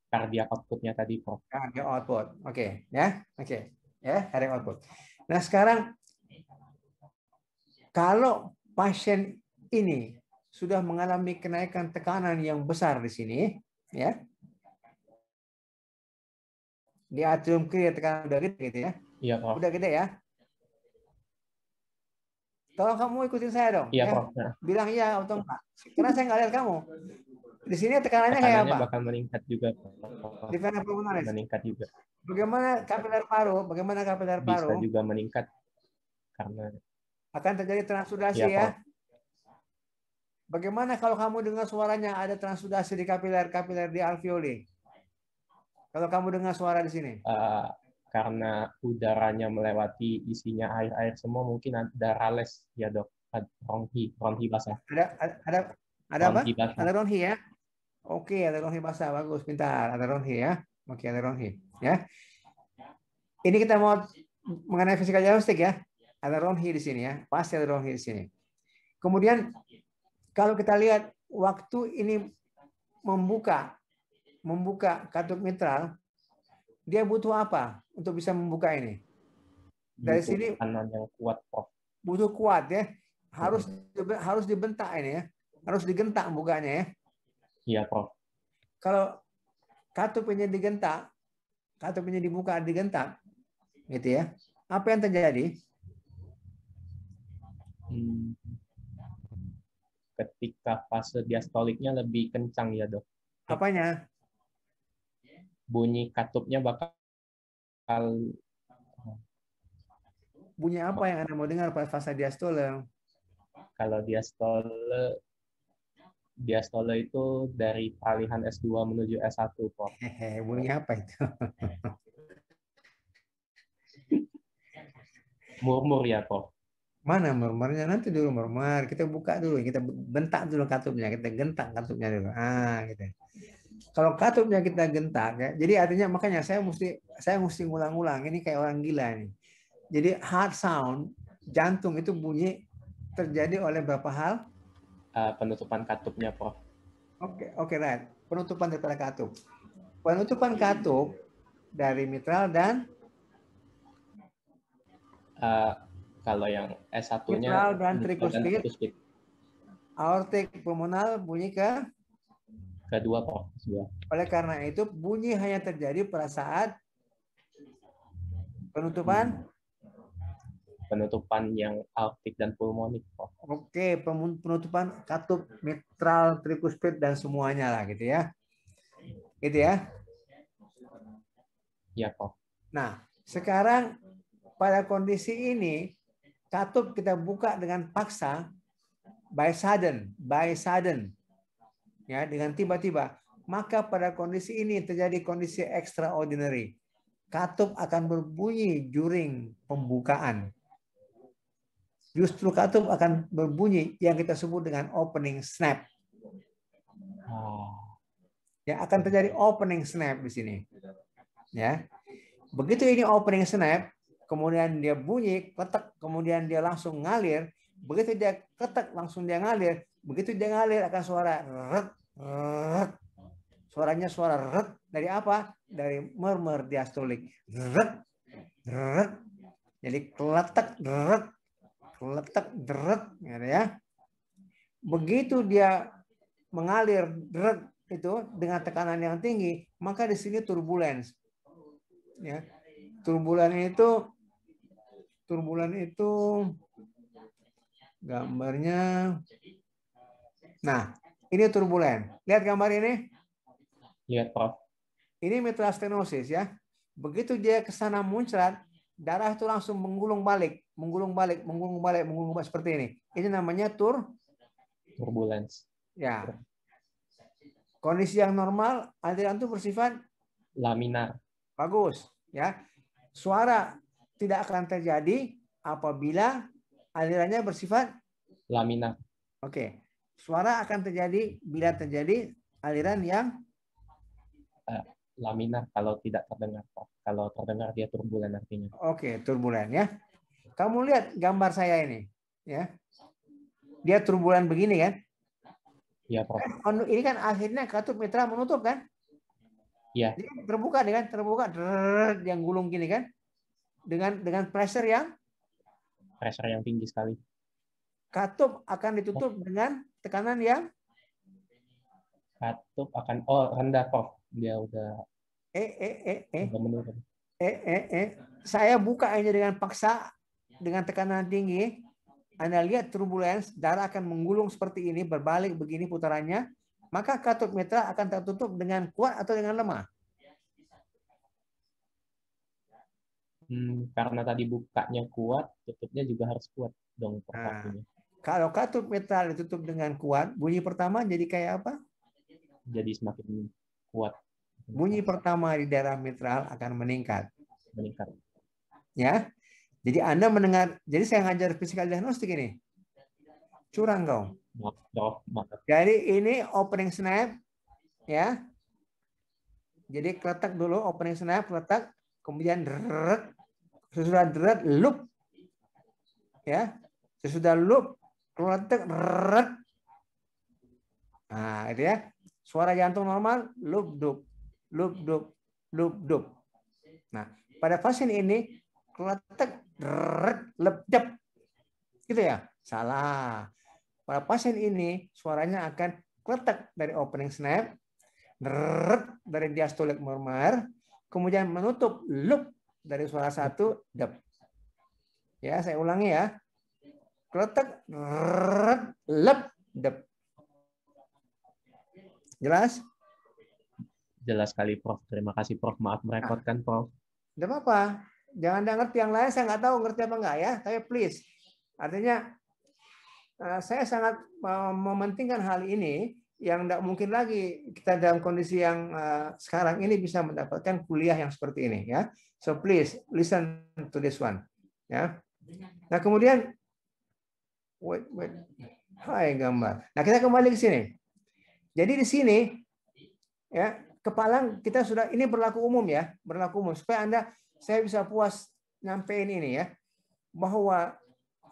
cardiac outputnya tadi, Prof. Cardiac output. Oke, ya. Oke. Ya, cardiac output. Nah, sekarang kalau pasien ini sudah mengalami kenaikan tekanan yang besar di sini, ya. Di atrium kiri tekanan udah gede gitu ya. Iya, Prof. Udah gede ya. Tolong kamu ikutin saya dong. Iya, ya. Prof. Nah. Bilang iya atau enggak. Karena saya nggak lihat kamu. Di sini tekanannya kayak apa? Bakal meningkat juga, Prof. Di vena pulmonaris. Meningkat juga. Bagaimana kapiler paru? Bisa juga meningkat karena akan terjadi transudasi iya, ya. Prof. Bagaimana kalau kamu dengar suaranya ada transudasi di kapiler di alveoli? Kalau kamu dengar suara di sini? Karena udaranya melewati isinya air semua, mungkin ada rales ya, Dok. Ronhi basah. Ada apa? Basah. Ada ronhi ya? Oke, ada ronhi basah. Bagus, pintar. Ada ronhi ya. Oke, ada ronhi ya. Ini kita mau mengenai fisikal diagnostik ya. Ada ronhi di sini ya. Pasti ada ronhi di sini. Kemudian kalau kita lihat waktu ini membuka katup mitral, dia butuh apa untuk bisa membuka ini? Dari sini tekanan yang kuat, Prof. Butuh kuat ya. Harus dibentak ini ya. Harus digentak bukanya ya. Iya, Prof. Kalau katup ini digentak, katup ini dibuka digentak, gitu ya. Apa yang terjadi? Ketika fase diastoliknya lebih kencang ya, Dok. Apanya? Bunyi katupnya bakal bunyi apa yang Anda mau dengar pada fase diastole? Kalau diastole itu dari peralihan S2 menuju S1, Prof. Bunyi apa itu? Murmur ya, Prof. Mana murmurnya? Nanti dulu murmur. Kita buka dulu, kita bentak dulu katupnya, kita gentak katupnya dulu. Gitu. Kalau katupnya kita gentak ya. Jadi artinya makanya saya mesti ngulang-ulang. Ini kayak orang gila nih. Jadi heart sound, jantung itu bunyi terjadi oleh berapa hal? Penutupan katupnya, Prof. Oke, right. Penutupan daripada katup. Penutupan katup dari mitral dan kalau yang S1-nya mitral dan trikuspid. Aortik pulmonal bunyi kedua, Prof. Oleh karena itu bunyi hanya terjadi pada saat penutupan yang aortik dan pulmonik, Prof. Oke, penutupan katup, mitral, trikuspid dan semuanya lah gitu ya. Gitu ya. Ya, Prof. Nah, sekarang pada kondisi ini katup kita buka dengan paksa by sudden ya, dengan tiba-tiba, maka pada kondisi ini terjadi kondisi extraordinary. Katup akan berbunyi during pembukaan. Justru katup akan berbunyi yang kita sebut dengan opening snap. Ya, akan terjadi opening snap di sini. Ya. Begitu ini opening snap, kemudian dia bunyi, ketek, kemudian dia langsung ngalir, Begitu dia ketek langsung dia ngalir. Begitu dia ngalir akan suara ret, ret. Suaranya suara ret dari apa? Dari murmur diastolik. Ret, ret. Jadi keletek, ret, keletek, ret, gitu ya. Begitu dia mengalir ret itu dengan tekanan yang tinggi, maka di sini turbulence. Ya. Turbulen itu gambarnya. Nah, ini turbulen. Lihat gambar ini. Lihat, Prof. Ini mitral stenosis ya. Begitu dia ke sana muncrat, darah itu langsung menggulung balik seperti ini. Ini namanya turbulence. Ya. Kondisi yang normal, aliran itu bersifat laminar. Bagus, ya. Suara tidak akan terjadi apabila alirannya bersifat laminar. Oke. Suara akan terjadi bila terjadi aliran yang laminar kalau tidak terdengar. Kalau terdengar dia turbulen artinya. Oke, turbulen ya. Kamu lihat gambar saya ini, ya. Dia turbulen begini kan? Iya, Prof. Ini kan akhirnya katup mitral menutup kan? Iya. Terbuka yang gulung gini kan? Dengan pressure yang tinggi sekali. Katup akan ditutup dengan tekanan yang katup akan rendah, Prof. Dia udah menurun. Saya buka aja dengan paksa dengan tekanan tinggi. Anda lihat turbulence, darah akan menggulung seperti ini, berbalik begini putarannya, maka katup mitral akan tertutup dengan kuat atau dengan lemah? Karena tadi bukanya kuat, tutupnya juga harus kuat dong. Kalau katup mitral ditutup dengan kuat, bunyi pertama jadi kayak apa? Jadi semakin kuat. Bunyi pertama di daerah mitral akan meningkat. Meningkat. Ya. Jadi Anda mendengar, jadi saya ngajar physical diagnostic ini. Curang kau. Jadi ini opening snap, ya. Jadi keletak dulu opening snap, keletak, kemudian deret, sesudah deret loop, ya. Sesudah loop, keletak, deret. Nah, itu ya. Suara jantung normal, loop, dup, loop, dup, loop, dup. Nah, pada pasien ini keletak, ledep, gitu ya? Salah. Pada pasien ini suaranya akan keletak dari opening snap, dari diastolik murmur, kemudian menutup loop dari suara satu, dep. Ya, saya ulangi ya. Keletak, lep, dep. Jelas? Jelas sekali, Prof. Terima kasih, Prof. Maaf merepotkan, Prof. Tidak apa-apa. Jangan ngerti yang lain, saya nggak tahu ngerti apa enggak ya. Tapi please, artinya saya sangat mementingkan hal ini yang tidak mungkin lagi kita dalam kondisi yang sekarang ini bisa mendapatkan kuliah yang seperti ini ya. So please listen to this one ya. Nah kemudian hai gambar. Nah kita kembali ke sini. Jadi di sini ya kepala kita sudah ini berlaku umum ya, berlaku umum supaya saya bisa puas nyampein ini ya, bahwa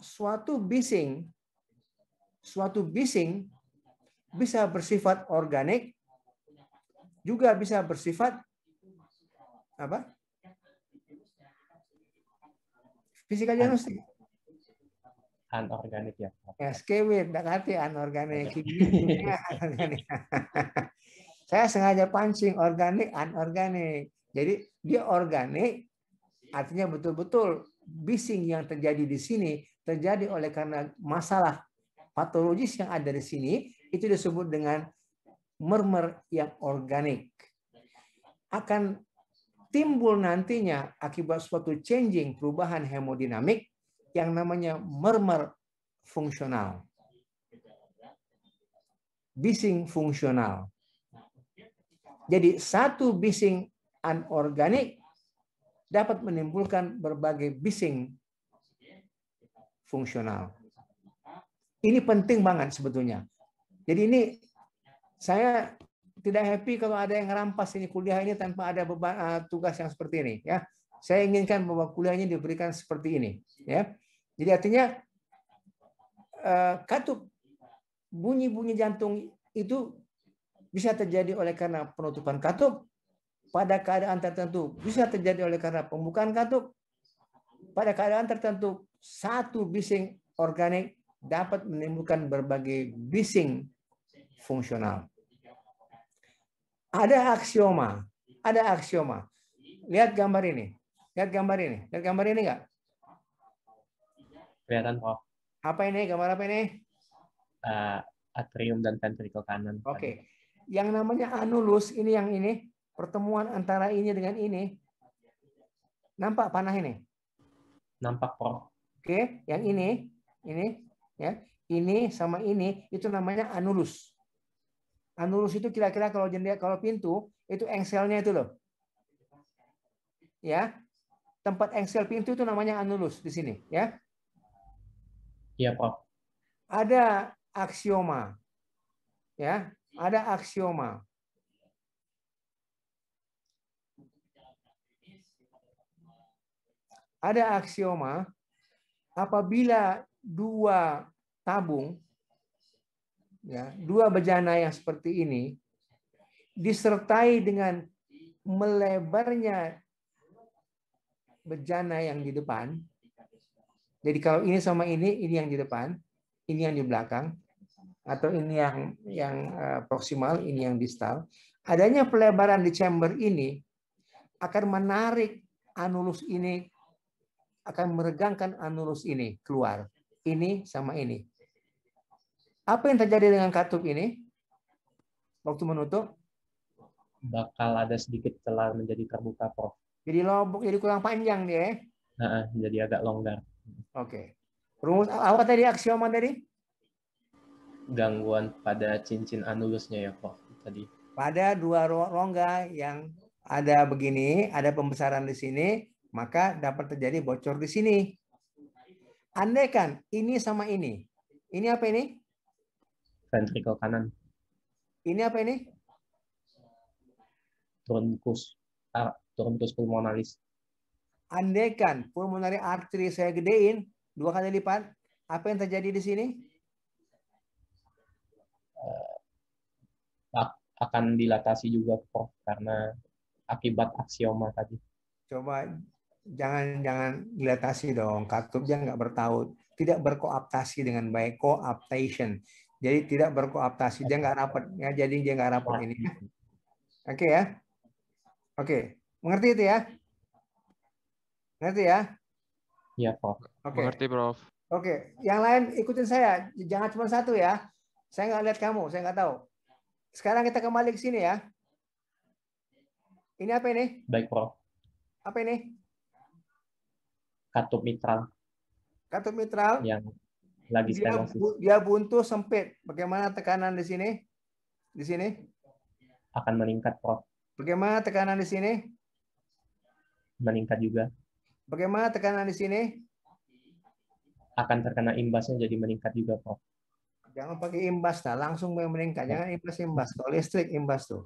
suatu bising bisa bersifat organik, juga bisa bersifat apa? Physical diagnostic. Anorganik ya. SKW, tidak ngerti anorganik. Saya sengaja pancing organik, anorganik. Jadi dia organik, artinya betul-betul bising yang terjadi di sini terjadi oleh karena masalah patologis yang ada di sini, itu disebut dengan murmur yang organik. Akan timbul nantinya akibat suatu changing, perubahan hemodinamik yang namanya murmur fungsional. Bising fungsional. Jadi satu bising anorganik dapat menimbulkan berbagai bising fungsional. Ini penting banget sebetulnya. Jadi ini saya tidak happy kalau ada yang merampas ini kuliah ini tanpa ada beban tugas yang seperti ini ya. Saya inginkan bahwa kuliah ini diberikan seperti ini ya. Jadi artinya katup, bunyi-bunyi jantung itu bisa terjadi oleh karena penutupan katup. Pada keadaan tertentu bisa terjadi oleh karena pembukaan katup. Pada keadaan tertentu satu bising organik dapat menimbulkan berbagai bising fungsional. Ada aksioma. Lihat gambar ini. Lihat gambar ini nggak? Kelihatan, Prof. Apa ini? Gambar apa ini? Atrium dan ventricle kanan. Oke. Yang namanya anulus, ini yang ini. Pertemuan antara ini dengan ini. Nampak panah ini? Nampak, Prof. Oke. Yang ini. Ya. Ini sama ini, itu namanya anulus. Anulus itu kira-kira kalau jendela, kalau pintu, itu engselnya itu loh. Ya. Tempat engsel pintu itu namanya anulus di sini. Ya. Iya, Prof. Ada aksioma. Ya. Ada aksioma. Ada aksioma apabila dua tabung, ya, dua bejana yang seperti ini disertai dengan melebarnya bejana yang di depan. Jadi kalau ini sama ini yang di depan, ini yang di belakang, atau ini yang proksimal, ini yang distal. Adanya pelebaran di chamber ini akan menarik anulus ini, akan meregangkan anulus ini keluar. Ini sama ini. Apa yang terjadi dengan katup ini? Waktu menutup? Bakal ada sedikit celah menjadi terbuka, Prof. Jadi lobok, jadi kurang panjang dia. Jadi agak longgar. Oke. Rumus apa tadi, aksioma tadi? Gangguan pada cincin anulusnya ya, Prof. Tadi. Pada dua rongga yang ada begini, ada pembesaran di sini, maka dapat terjadi bocor di sini. Andaikan ini sama ini. Ini apa ini? Ventricle kanan. Ini apa ini? Truncus pulmonalis. Andaikan pulmonary artery saya gedein 2 kali lipat, apa yang terjadi di sini? Akan dilatasi juga, Prof, karena akibat aksioma tadi. Coba jangan dilatasi dong. Katup dia nggak bertaut, tidak berkoaptasi dengan baik, coaptation. Jadi tidak berkoaptasi, dia nggak rapat, ya. Jadi dia nggak rapat ini. Oke ya, oke, mengerti itu ya? Ngerti ya? Iya, Prof. Oke. Mengerti, Prof. Oke, yang lain ikutin saya, jangan cuma satu ya. Saya nggak lihat kamu, saya nggak tahu. Sekarang kita kembali ke sini ya. Ini apa ini? Baik, Prof. Apa ini? Katup mitral. Katup mitral. Yang lagi stenosis. Dia buntu sempit. Bagaimana tekanan di sini? Di sini? Akan meningkat, Prof. Bagaimana tekanan di sini? Meningkat juga. Bagaimana tekanan di sini? Akan terkena imbasnya jadi meningkat juga, Prof. Jangan pakai imbas, nah, langsung meningkat. Jangan imbas. Kalau listrik imbas tuh.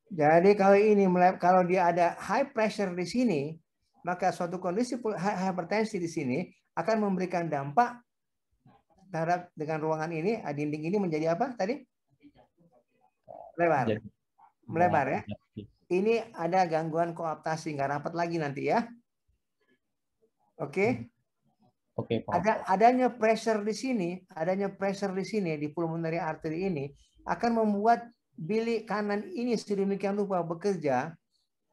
Jadi kalau dia ada high pressure di sini, maka suatu kondisi hipertensi di sini akan memberikan dampak terhadap dengan ruangan ini, dinding ini menjadi apa tadi? Melebar. Melebar ya. Ini ada gangguan koaptasi, nggak rapat lagi nanti ya. Oke. Oke, Prof. Adanya pressure di sini di pulmonary artery ini akan membuat bilik kanan ini sedemikian rupa bekerja,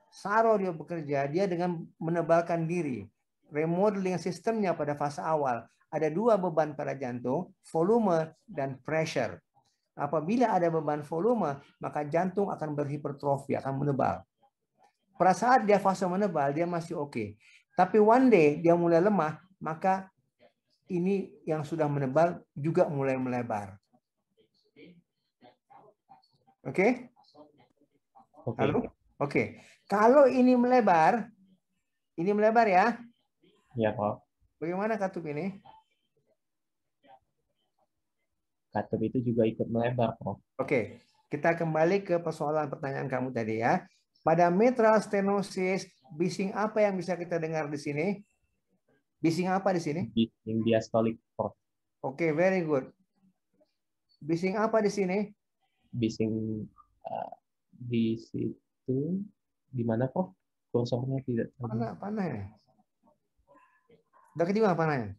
saro dia bekerja, dia dengan menebalkan diri. Remodeling sistemnya pada fase awal. Ada dua beban pada jantung, volume dan pressure. Apabila ada beban volume, maka jantung akan berhipertrofi, akan menebal. Pada saat dia fase menebal, dia masih oke. Tapi one day dia mulai lemah, maka ini yang sudah menebal juga mulai melebar. Oke? Halo? Oke. Kalau ini melebar ya? Iya, Prof. Bagaimana katup ini? Katup itu juga ikut melebar, Prof. Oke. Kita kembali ke persoalan pertanyaan kamu tadi ya. Pada mitral stenosis, bising apa yang bisa kita dengar di sini? Bising apa di sini? Bising diastolik, Prof. Oke, very good. Bising apa di sini? Bising di situ, di mana Prof? Kursornya tidak terlihat. Panah ya? Udah kedua panahnya?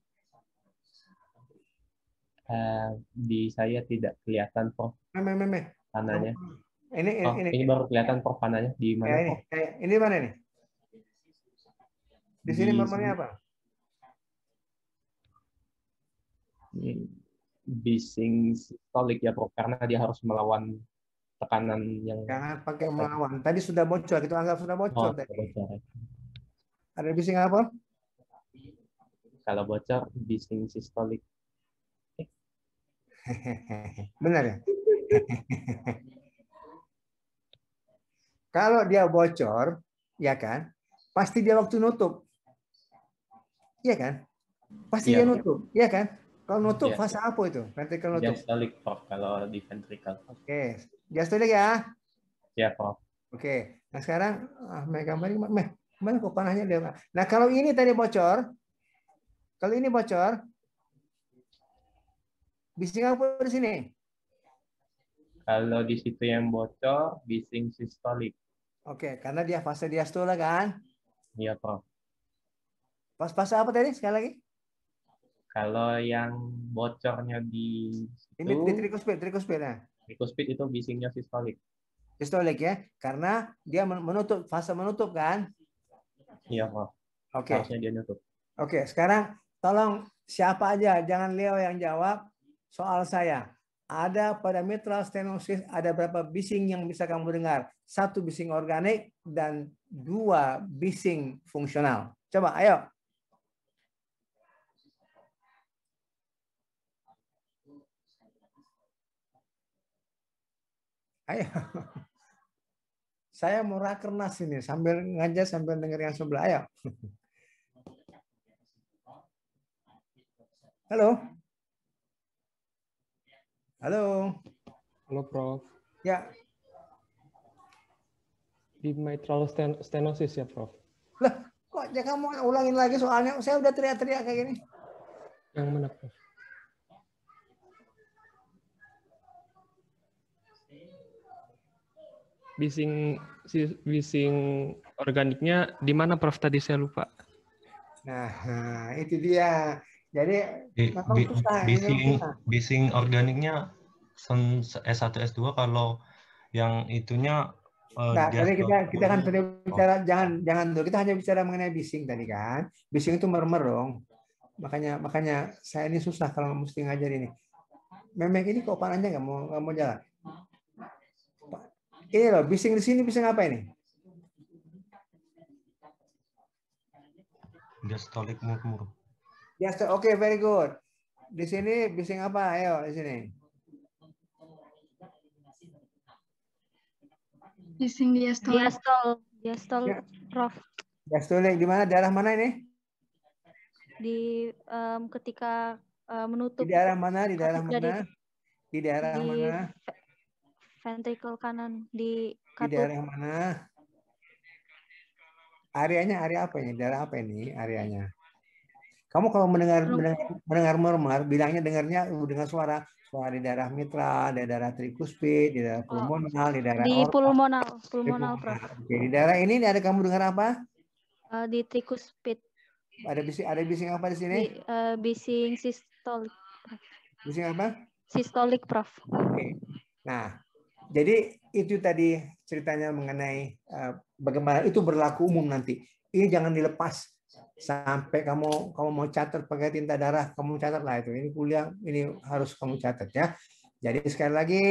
Di saya tidak kelihatan Prof panahnya. Ini baru kelihatan Prof panahnya. Di mana Prof? Ini mana nih? Di sini murmurnya apa? Bising sistolik ya Prof, karena dia harus melawan tekanan yang... Jangan pakai melawan. Tadi sudah bocor, kita anggap sudah bocor. Bocor. Ada bising apa? Kalau bocor, bising sistolik. Benar ya? Kalau dia bocor, ya kan? Pasti dia waktu nutup. Iya kan? Pasti dia nutup, iya kan? Kalau nutup fase apa itu? Ventricle nutup. Diastolik Prof kalau di ventricle. Oke, diastolik ya? Ya Prof. Oke. Nah sekarang mana kok panahnya dia? Nah kalau ini tadi bocor, kalau ini bocor, bising apa di sini? Kalau di situ yang bocor, bising sistolik. Oke, karena dia fase diastole kan? Iya Prof. Pas fase apa tadi? Sekali lagi? Kalau yang bocornya di situ, ini di trikuspid ya. Trikuspid itu bisingnya sistolik. Sistolik ya, karena dia menutup, fase menutup kan? Iya Prof. Oke. Harusnya dia nutup. Oke, sekarang tolong siapa aja, jangan Leo yang jawab soal saya. Ada pada mitral stenosis ada berapa bising yang bisa kamu dengar? 1 bising organik dan 2 bising fungsional. Coba, ayo. Ayo. Saya mau rakernas ini sambil ngajar sambil denger yang sebelah. Ayo. Halo. Halo. Halo Prof. Ya. Di mitral stenosis ya Prof. Lah, kok jangan kamu ulangin lagi soalnya saya udah teriak-teriak kayak gini. Yang mana Prof? Bising organiknya di mana Prof tadi saya lupa. Nah, itu dia. Jadi bising organiknya S1 S2 kalau yang itunya nah, tadi kita kan tadi bicara jangan dulu, kita hanya bicara mengenai bising tadi kan. Bising itu mermer dong. Makanya saya ini susah kalau mesti ngajar ini. Memang ini kok panahnya nggak mau jalan. Ini loh, bising di sini bising apa ini? Diastolik murmur. Oke, very good. Di sini bising apa? Ayo di sini. Bising diastol. Diastol, Prof. Diastolik di mana? Daerah mana ini? Di ketika menutup. Di daerah mana? Di daerah mana? Di daerah mana? Ventricle kanan di katut. Di daerah mana? Areanya area apa ini? Daerah apa ini areanya? Kamu kalau mendengar murmur, bilangnya dengarnya dengan suara di daerah mitral, di daerah trikuspid, di daerah pulmonal, di daerah pulmonal, Prof. Oke, di daerah ini ada kamu dengar apa? Di trikuspid. Ada bising apa di sini? Bising sistolik. Bising apa? Sistolik, Prof. Oke. Nah, jadi itu tadi ceritanya mengenai bagaimana itu berlaku umum nanti. Ini jangan dilepas sampai kamu mau catat pakai tinta darah, kamu catat lah itu. Ini kuliah, ini harus kamu catat ya. Jadi sekali lagi,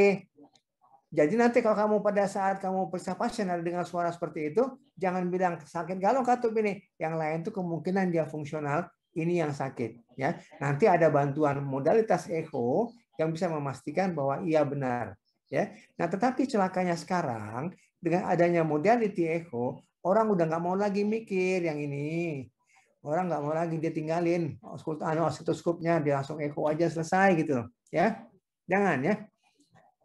jadi nanti kalau kamu pada saat kamu periksa pasien ada dengan suara seperti itu, jangan bilang sakit galon katup ini. Yang lain itu kemungkinan dia fungsional, ini yang sakit ya. Nanti ada bantuan modalitas echo yang bisa memastikan bahwa iya benar. Ya, nah tetapi celakanya sekarang dengan adanya modality echo, orang udah nggak mau lagi mikir yang ini, orang nggak mau lagi dia tinggalin oscilloscope-nya, dia langsung echo aja selesai gitu loh, ya, jangan ya.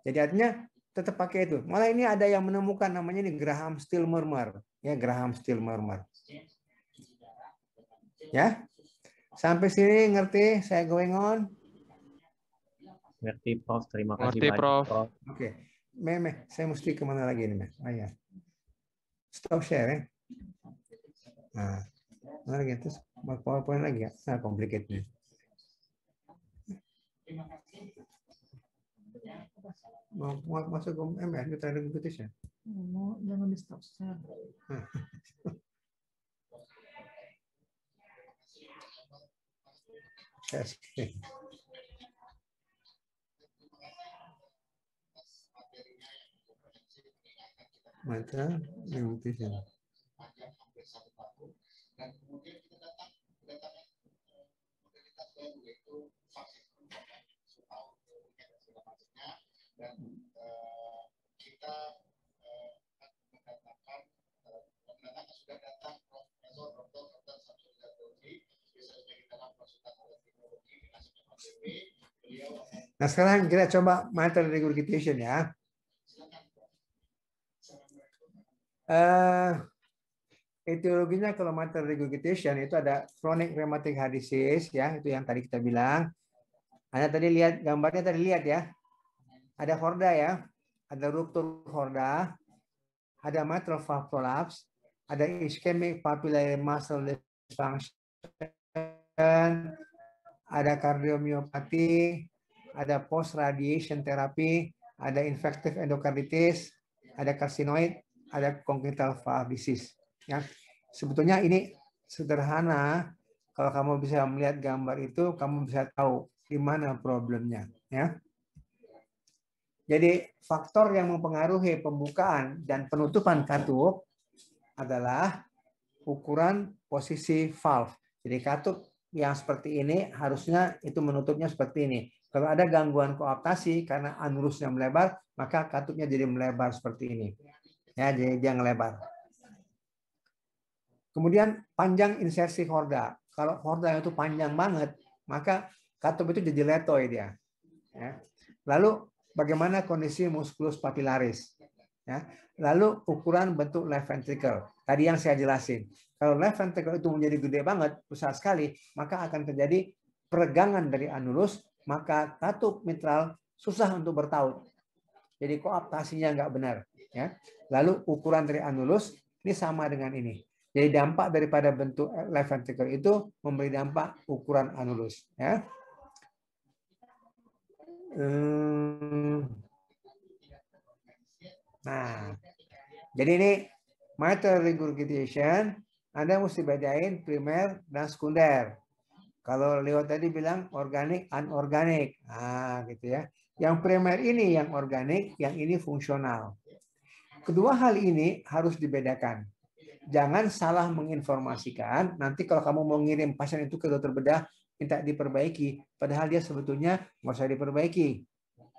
Jadi artinya tetap pakai itu. Malah ini ada yang menemukan namanya ini Graham Still murmur, ya Graham Still murmur. Ya, sampai sini ngerti? Saya going on. Ngerti, Prof. Terima kasih Ngerti, banyak, Prof. Prof. Oke. Saya mesti kemana lagi nih, Meh? Oh ya. Stop share ya. Nah, mana lagi? Terus PowerPoint lagi ya? Nah, complicated. Mau masuk ke MR, kita ada competition. Jangan di stop share. Mata competition. Nah, sekarang kita coba material regurgitation ya. Etiologinya kalau material regurgitation itu ada chronic rheumatic heart disease ya, itu yang tadi kita bilang. Anda tadi lihat gambarnya ya. Ada horda ya, ada ruptur horda, ada mitral valve prolapse, ada ischemic papillary muscle dysfunction, ada kardiomyopati, ada post radiation therapy, ada infective endocarditis, ada karsinoid, ada congenital valve disease. Ya, sebetulnya ini sederhana. Kalau kamu bisa melihat gambar itu, kamu bisa tahu di mana problemnya. Ya. Jadi faktor yang mempengaruhi pembukaan dan penutupan katup adalah ukuran posisi valve. Jadi katup yang seperti ini harusnya itu menutupnya seperti ini. Kalau ada gangguan koaptasi karena anulusnya melebar, maka katupnya jadi melebar seperti ini. Ya, jadi dia ngelebar. Kemudian panjang insersi horda. Kalau horda itu panjang banget, maka katup itu jadi letoy dia. Ya. Lalu bagaimana kondisi musculus papillaris? Ya. Lalu ukuran bentuk left ventricle. Tadi yang saya jelasin. Kalau left ventricle itu menjadi gede banget, besar sekali, maka akan terjadi peregangan dari anulus, maka katup mitral susah untuk bertaut. Jadi koaptasinya nggak benar. Ya. Lalu ukuran dari anulus ini sama dengan ini. Jadi dampak daripada bentuk left ventricle itu memberi dampak ukuran anulus. Ya. Nah, jadi ini mitral regurgitation, Anda mesti bedain primer dan sekunder. Kalau Leo tadi bilang organik, anorganik, nah gitu ya. Yang primer ini yang organik, yang ini fungsional. Kedua hal ini harus dibedakan. Jangan salah menginformasikan. Nanti kalau kamu mau ngirim pasien itu ke dokter bedah, minta diperbaiki, padahal dia sebetulnya nggak usah diperbaiki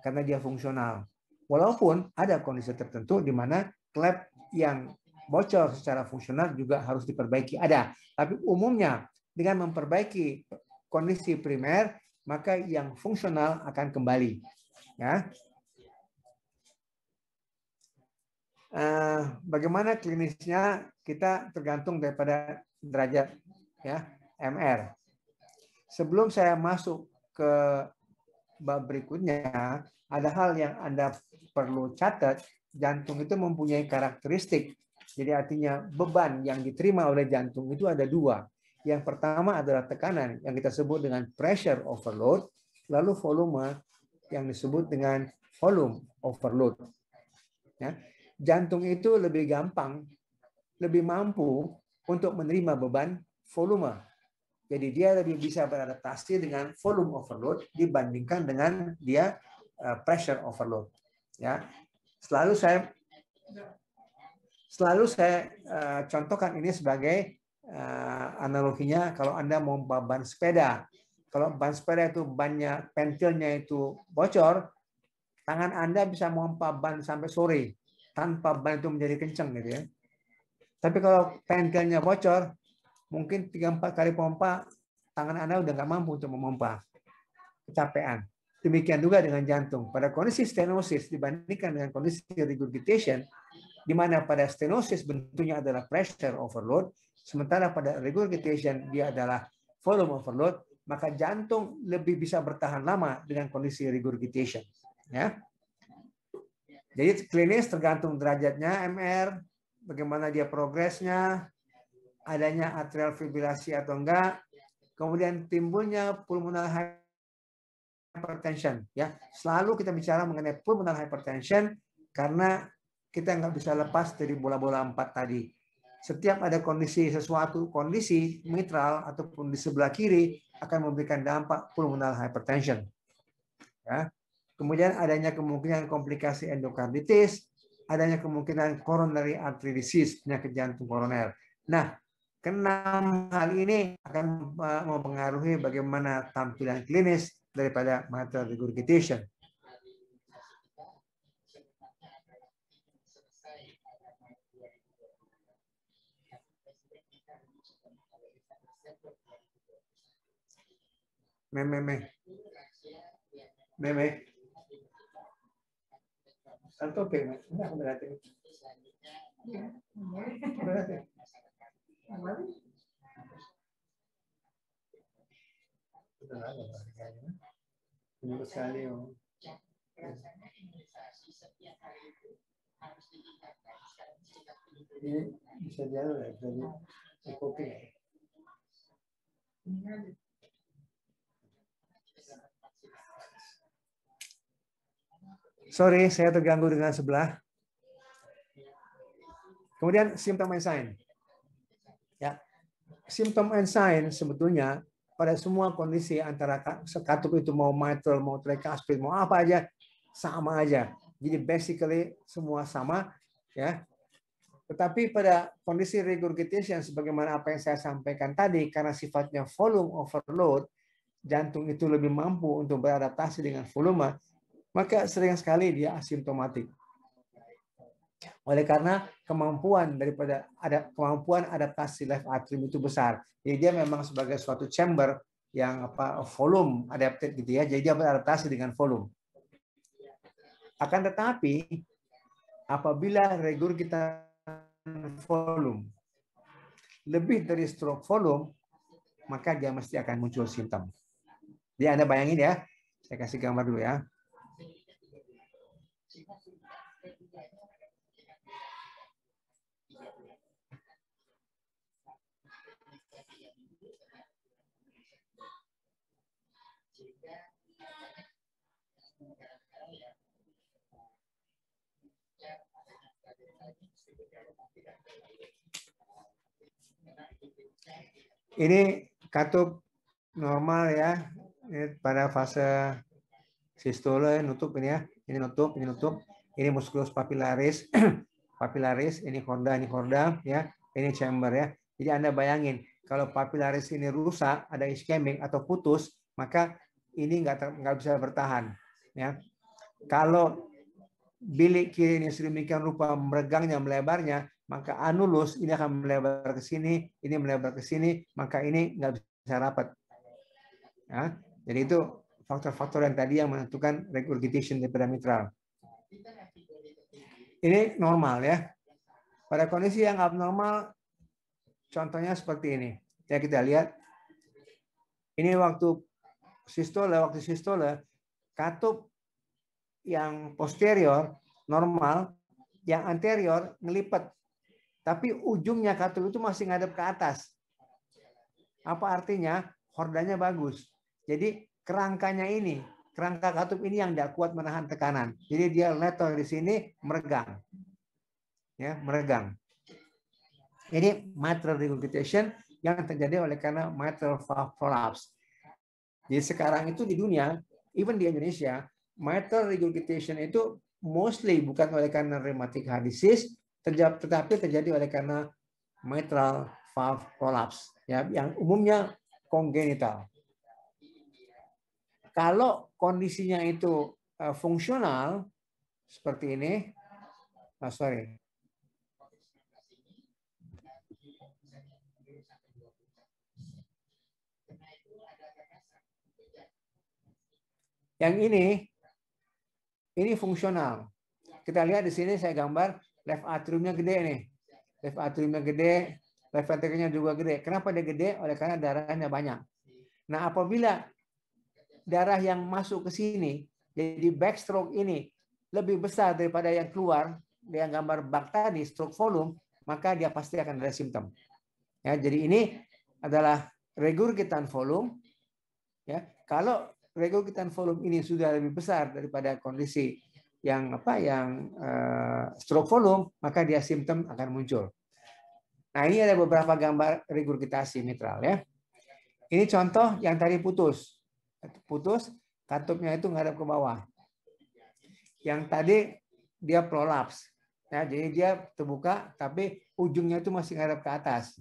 karena dia fungsional. Walaupun ada kondisi tertentu di mana klep yang bocor secara fungsional juga harus diperbaiki. Ada, tapi umumnya dengan memperbaiki kondisi primer, maka yang fungsional akan kembali. Ya. Bagaimana klinisnya kita tergantung daripada derajat ya MR. Sebelum saya masuk ke bab berikutnya, ada hal yang Anda perlu catat. Jantung itu mempunyai karakteristik. Jadi artinya beban yang diterima oleh jantung itu ada dua. Yang pertama adalah tekanan yang kita sebut dengan pressure overload, lalu volume yang disebut dengan volume overload. Ya. Jantung itu lebih gampang, lebih mampu untuk menerima beban volume. Jadi dia lebih bisa beradaptasi dengan volume overload dibandingkan dengan dia pressure overload. Ya, selalu saya contohkan ini sebagai analoginya kalau Anda mau ban sepeda. Kalau ban sepeda itu bannya pentilnya itu bocor, tangan Anda bisa memompa ban sampai sore tanpa ban itu menjadi kencang gitu ya. Tapi kalau pentilnya bocor, mungkin 3-4 kali pompa, tangan Anda udah nggak mampu untuk memompa. Kecapean. Demikian juga dengan jantung. Pada kondisi stenosis dibandingkan dengan kondisi regurgitation, di mana pada stenosis bentuknya adalah pressure overload, sementara pada regurgitation dia adalah volume overload, maka jantung lebih bisa bertahan lama dengan kondisi regurgitation. Ya. Jadi klinis tergantung derajatnya MR, bagaimana dia progresnya, adanya atrial fibrilasi atau enggak, kemudian timbulnya pulmonal hypertension. Ya, selalu kita bicara mengenai pulmonal hypertension karena kita nggak bisa lepas dari bola-bola 4 tadi. Setiap ada kondisi mitral ataupun di sebelah kiri akan memberikan dampak pulmonal hypertension. Ya. Kemudian adanya kemungkinan komplikasi endokarditis, adanya kemungkinan coronary artery disease, penyakit jantung koroner. Nah, keenam hal ini akan mempengaruhi bagaimana tampilan klinis daripada mitral regurgitation. Meme. Tanto oke, enggak berarti. Sekali. Ini bisa jalan ya, jadi oke. Sorry, saya terganggu dengan sebelah. Kemudian simptom and sign. Ya, simptom and sign sebetulnya pada semua kondisi antara katup itu mau mitral, mau tricuspid, mau apa aja sama aja. Jadi basically semua sama, ya. Tetapi pada kondisi regurgitation sebagaimana apa yang saya sampaikan tadi, karena sifatnya volume overload, jantung itu lebih mampu untuk beradaptasi dengan volume, maka sering sekali dia asimptomatik. Oleh karena kemampuan adaptasi left atrium itu besar. Jadi dia memang sebagai suatu chamber yang volume adapted gitu ya. Jadi dia beradaptasi dengan volume. Akan tetapi apabila regurgitan volume lebih dari stroke volume, maka dia mesti akan muncul simptom. Jadi Anda bayangin ya, saya kasih gambar dulu ya. Ini katup normal ya, ini pada fase sistole nutup ini ya, ini nutup, ini musculus papillaris, papillaris, ini chorda ya, ini chamber ya. Jadi Anda bayangin kalau papillaris ini rusak, ada ischemic atau putus, maka ini nggak bisa bertahan ya. Kalau bilik kiri ini sedemikian rupa meregangnya, melebarnya, maka anulus ini akan melebar ke sini, ini melebar ke sini, maka ini nggak bisa rapat. Ya, jadi itu faktor-faktor yang tadi yang menentukan regurgitation daripada mitral. Ini normal ya. Pada kondisi yang abnormal, contohnya seperti ini. Ya kita lihat. Ini waktu sistole, katup yang posterior normal, yang anterior ngelipet. Tapi ujungnya katup itu masih ngadep ke atas. Apa artinya? Chordanya bagus. Jadi kerangkanya ini, kerangka katup ini yang tidak kuat menahan tekanan. Jadi dia letter di sini meregang. Ya, meregang. Ini mitral regurgitation yang terjadi oleh karena mitral valve prolapse. Jadi sekarang itu di dunia, even di Indonesia, mitral regurgitation itu mostly bukan oleh karena rheumatic heart disease, tetapi terjadi oleh karena mitral valve prolapse, ya, yang umumnya kongenital. Kalau kondisinya itu fungsional seperti ini, yang ini fungsional. Kita lihat di sini saya gambar left atriumnya gede nih. Left atriumnya gede, left ventricle-nya juga gede. Kenapa dia gede? Oleh karena darahnya banyak. Nah, apabila darah yang masuk ke sini, jadi backstroke ini lebih besar daripada yang keluar, yang gambar bak tadi, stroke volume, maka dia pasti akan ada simptom. Ya, jadi ini adalah regurgitan volume. Ya, kalau regurgitan volume ini sudah lebih besar daripada kondisi yang stroke volume, maka dia simptom akan muncul. Nah, ini ada beberapa gambar regurgitasi mitral ya. Ini contoh yang tadi putus, katupnya itu ngadap ke bawah. Yang tadi dia prolaps, ya, jadi dia terbuka, tapi ujungnya itu masih ngadap ke atas.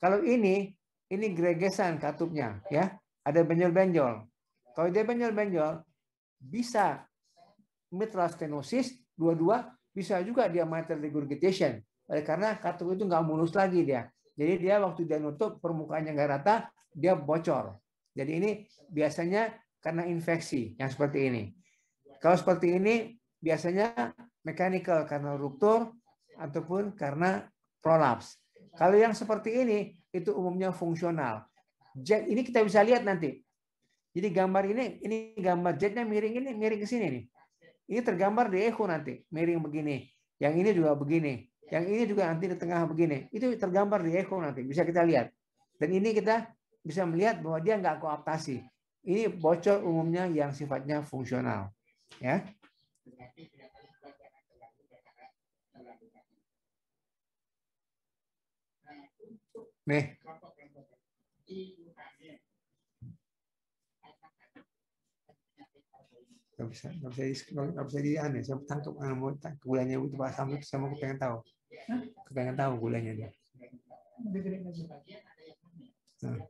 Kalau ini gregesan katupnya, ya, ada benjol-benjol. Kalau dia benjol-benjol, bisa mitral stenosis, dua-dua, bisa juga dia mitral regurgitation. Karena katup itu nggak mulus lagi dia. Jadi dia waktu dia nutup permukaannya nggak rata, dia bocor. Jadi ini biasanya karena infeksi yang seperti ini. Kalau seperti ini biasanya mechanical karena ruptur ataupun karena prolaps. Kalau yang seperti ini itu umumnya fungsional. Jet ini kita bisa lihat nanti. Jadi gambar ini gambar jetnya miring ke sini nih. Ini tergambar di echo nanti, miring begini. Yang ini juga begini. Yang ini juga nanti di tengah begini. Itu tergambar di echo nanti, bisa kita lihat. Dan ini kita bisa melihat bahwa dia nggak koaptasi. Ini bocor umumnya yang sifatnya fungsional. Ya. Nih. Nggak bisa di aneh. Saya tangkap gulanya itu Pak Sam itu sama aku pengen tahu gulanya dia. Nah.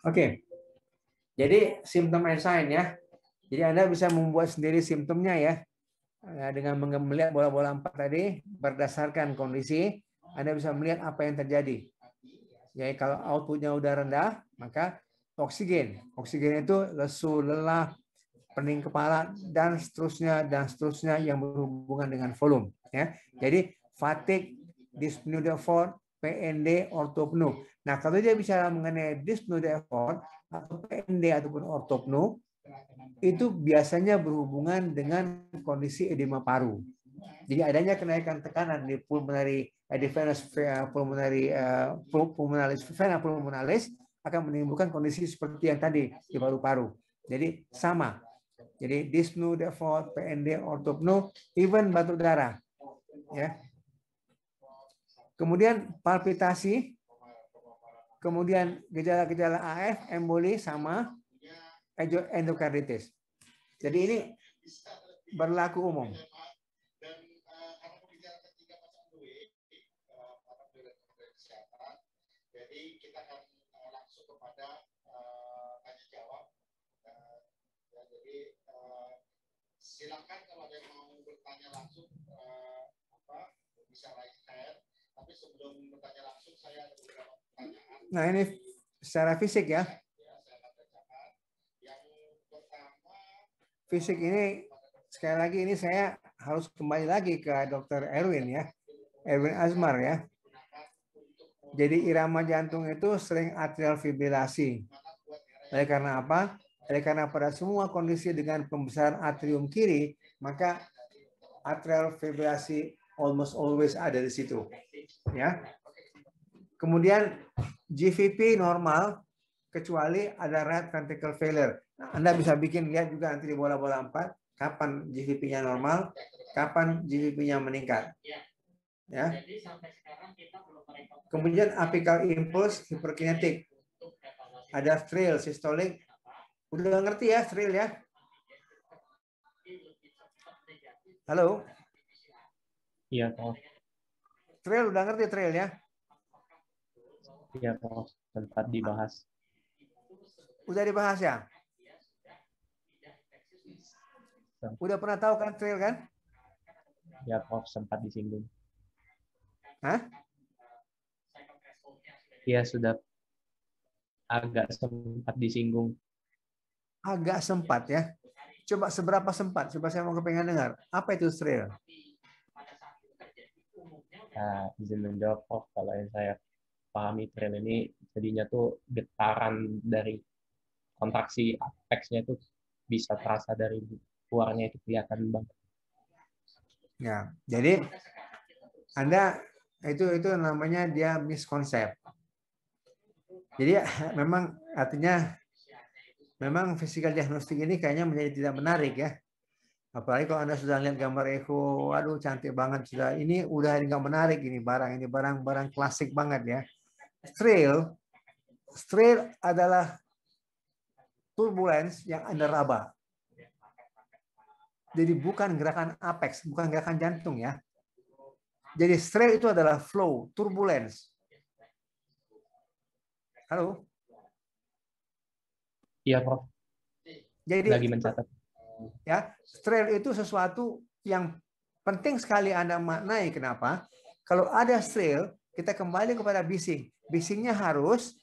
Oke. Jadi simptom and sign ya. Jadi Anda bisa membuat sendiri simptomnya ya. Dengan melihat bola-bola 4 tadi berdasarkan kondisi, Anda bisa melihat apa yang terjadi. Ya, kalau outputnya udah rendah, maka oksigen. Oksigen itu lesu, lelah, pening kepala dan seterusnya yang berhubungan dengan volume. Ya. Jadi fatigue, dyspnea de effort, PND, ortopneu. Nah, kalau dia bicara mengenai dyspnea de effort atau PND ataupun ortopneu, itu biasanya berhubungan dengan kondisi edema paru. Jadi adanya kenaikan tekanan di pulmonary vena pulmonalis akan menimbulkan kondisi seperti yang tadi di paru-paru. Jadi sama. Jadi dyspnea de effort, PND, ortopneu, even batuk darah. Ya. Kemudian palpitasi, kemudian gejala-gejala AF, emboli sama endokarditis. Jadi ini berlaku umum. Jadi kita akan langsung kepada tanya jawab. Jadi silakan kalau ada yang mau bertanya langsung bisa raise hand. Tapi sebelum bertanya langsung saya ada beberapa pertanyaan. Nah ini secara fisik ya. Fisik ini sekali lagi ini saya harus kembali lagi ke Dr. Erwin ya, Erwin Azmar ya. Jadi irama jantung itu sering atrial fibrilasi. Oleh karena apa? Oleh karena pada semua kondisi dengan pembesaran atrium kiri, maka atrial fibrilasi almost always ada di situ. Ya. Kemudian GVP normal kecuali ada right ventricle failure. Nah, Anda bisa bikin lihat juga nanti di bola-bola 4 kapan GVP-nya normal, kapan GVP-nya meningkat. Ya. Kemudian apical impulse hiperkinetik. Ada thrill sistolik. Udah ngerti ya thrill ya? Halo? Iya, Prof. Thrill udah ngerti thrill ya? Iya, Prof. Sempat dibahas. Udah dibahas ya? Udah pernah tahu kan thrill kan? Ya, Prof. Sempat disinggung. Hah? Ya sudah agak sempat disinggung. Agak sempat ya. Coba seberapa sempat? Coba saya mau kepengen dengar. Apa itu thrill? Nah, izin menjawab, Prof. Kalau yang saya pahami thrill ini jadinya tuh getaran dari kontraksi apexnya itu bisa terasa dari luarnya, itu kelihatan banget. Ya, jadi Anda itu namanya dia miskonsep. Jadi memang artinya memang physical diagnostic ini kayaknya menjadi tidak menarik ya. Apalagi kalau Anda sudah lihat gambar echo, aduh cantik banget sudah. Ini udah nggak menarik ini barang klasik banget ya. Thrill adalah turbulence yang Anda raba. Jadi bukan gerakan apex, bukan gerakan jantung ya. Jadi thrill itu adalah flow, turbulence. Halo? Iya, Prof. Jadi Lagi mencatat. Ya, thrill itu sesuatu yang penting sekali Anda maknai. Kenapa? Kalau ada thrill, kita kembali kepada bising. Bisingnya harus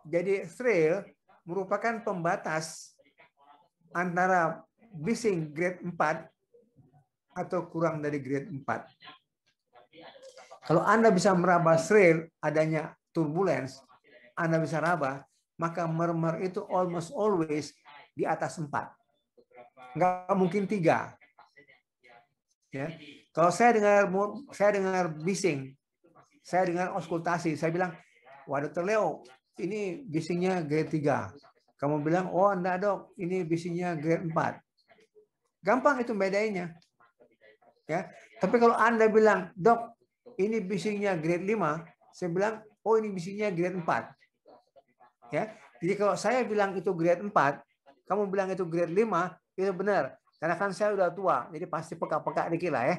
jadi thrill merupakan pembatas antara bising grade 4 atau kurang dari grade 4. Kalau Anda bisa meraba thrill adanya turbulence, Anda bisa raba, maka murmur itu almost always di atas 4. Nggak mungkin 3. Ya. Kalau saya dengar bising, saya dengar auskultasi, saya bilang, wah Dr. Leo, ini bisingnya grade 3. Kamu bilang, oh enggak dok, ini bisingnya grade 4. Gampang itu bedanya. Ya. Tapi kalau Anda bilang, dok, ini bisingnya grade 5, saya bilang, oh ini bisingnya grade 4. Ya. Jadi kalau saya bilang itu grade 4, kamu bilang itu grade 5, itu benar. Karena kan saya udah tua, jadi pasti peka-peka dikit lah ya.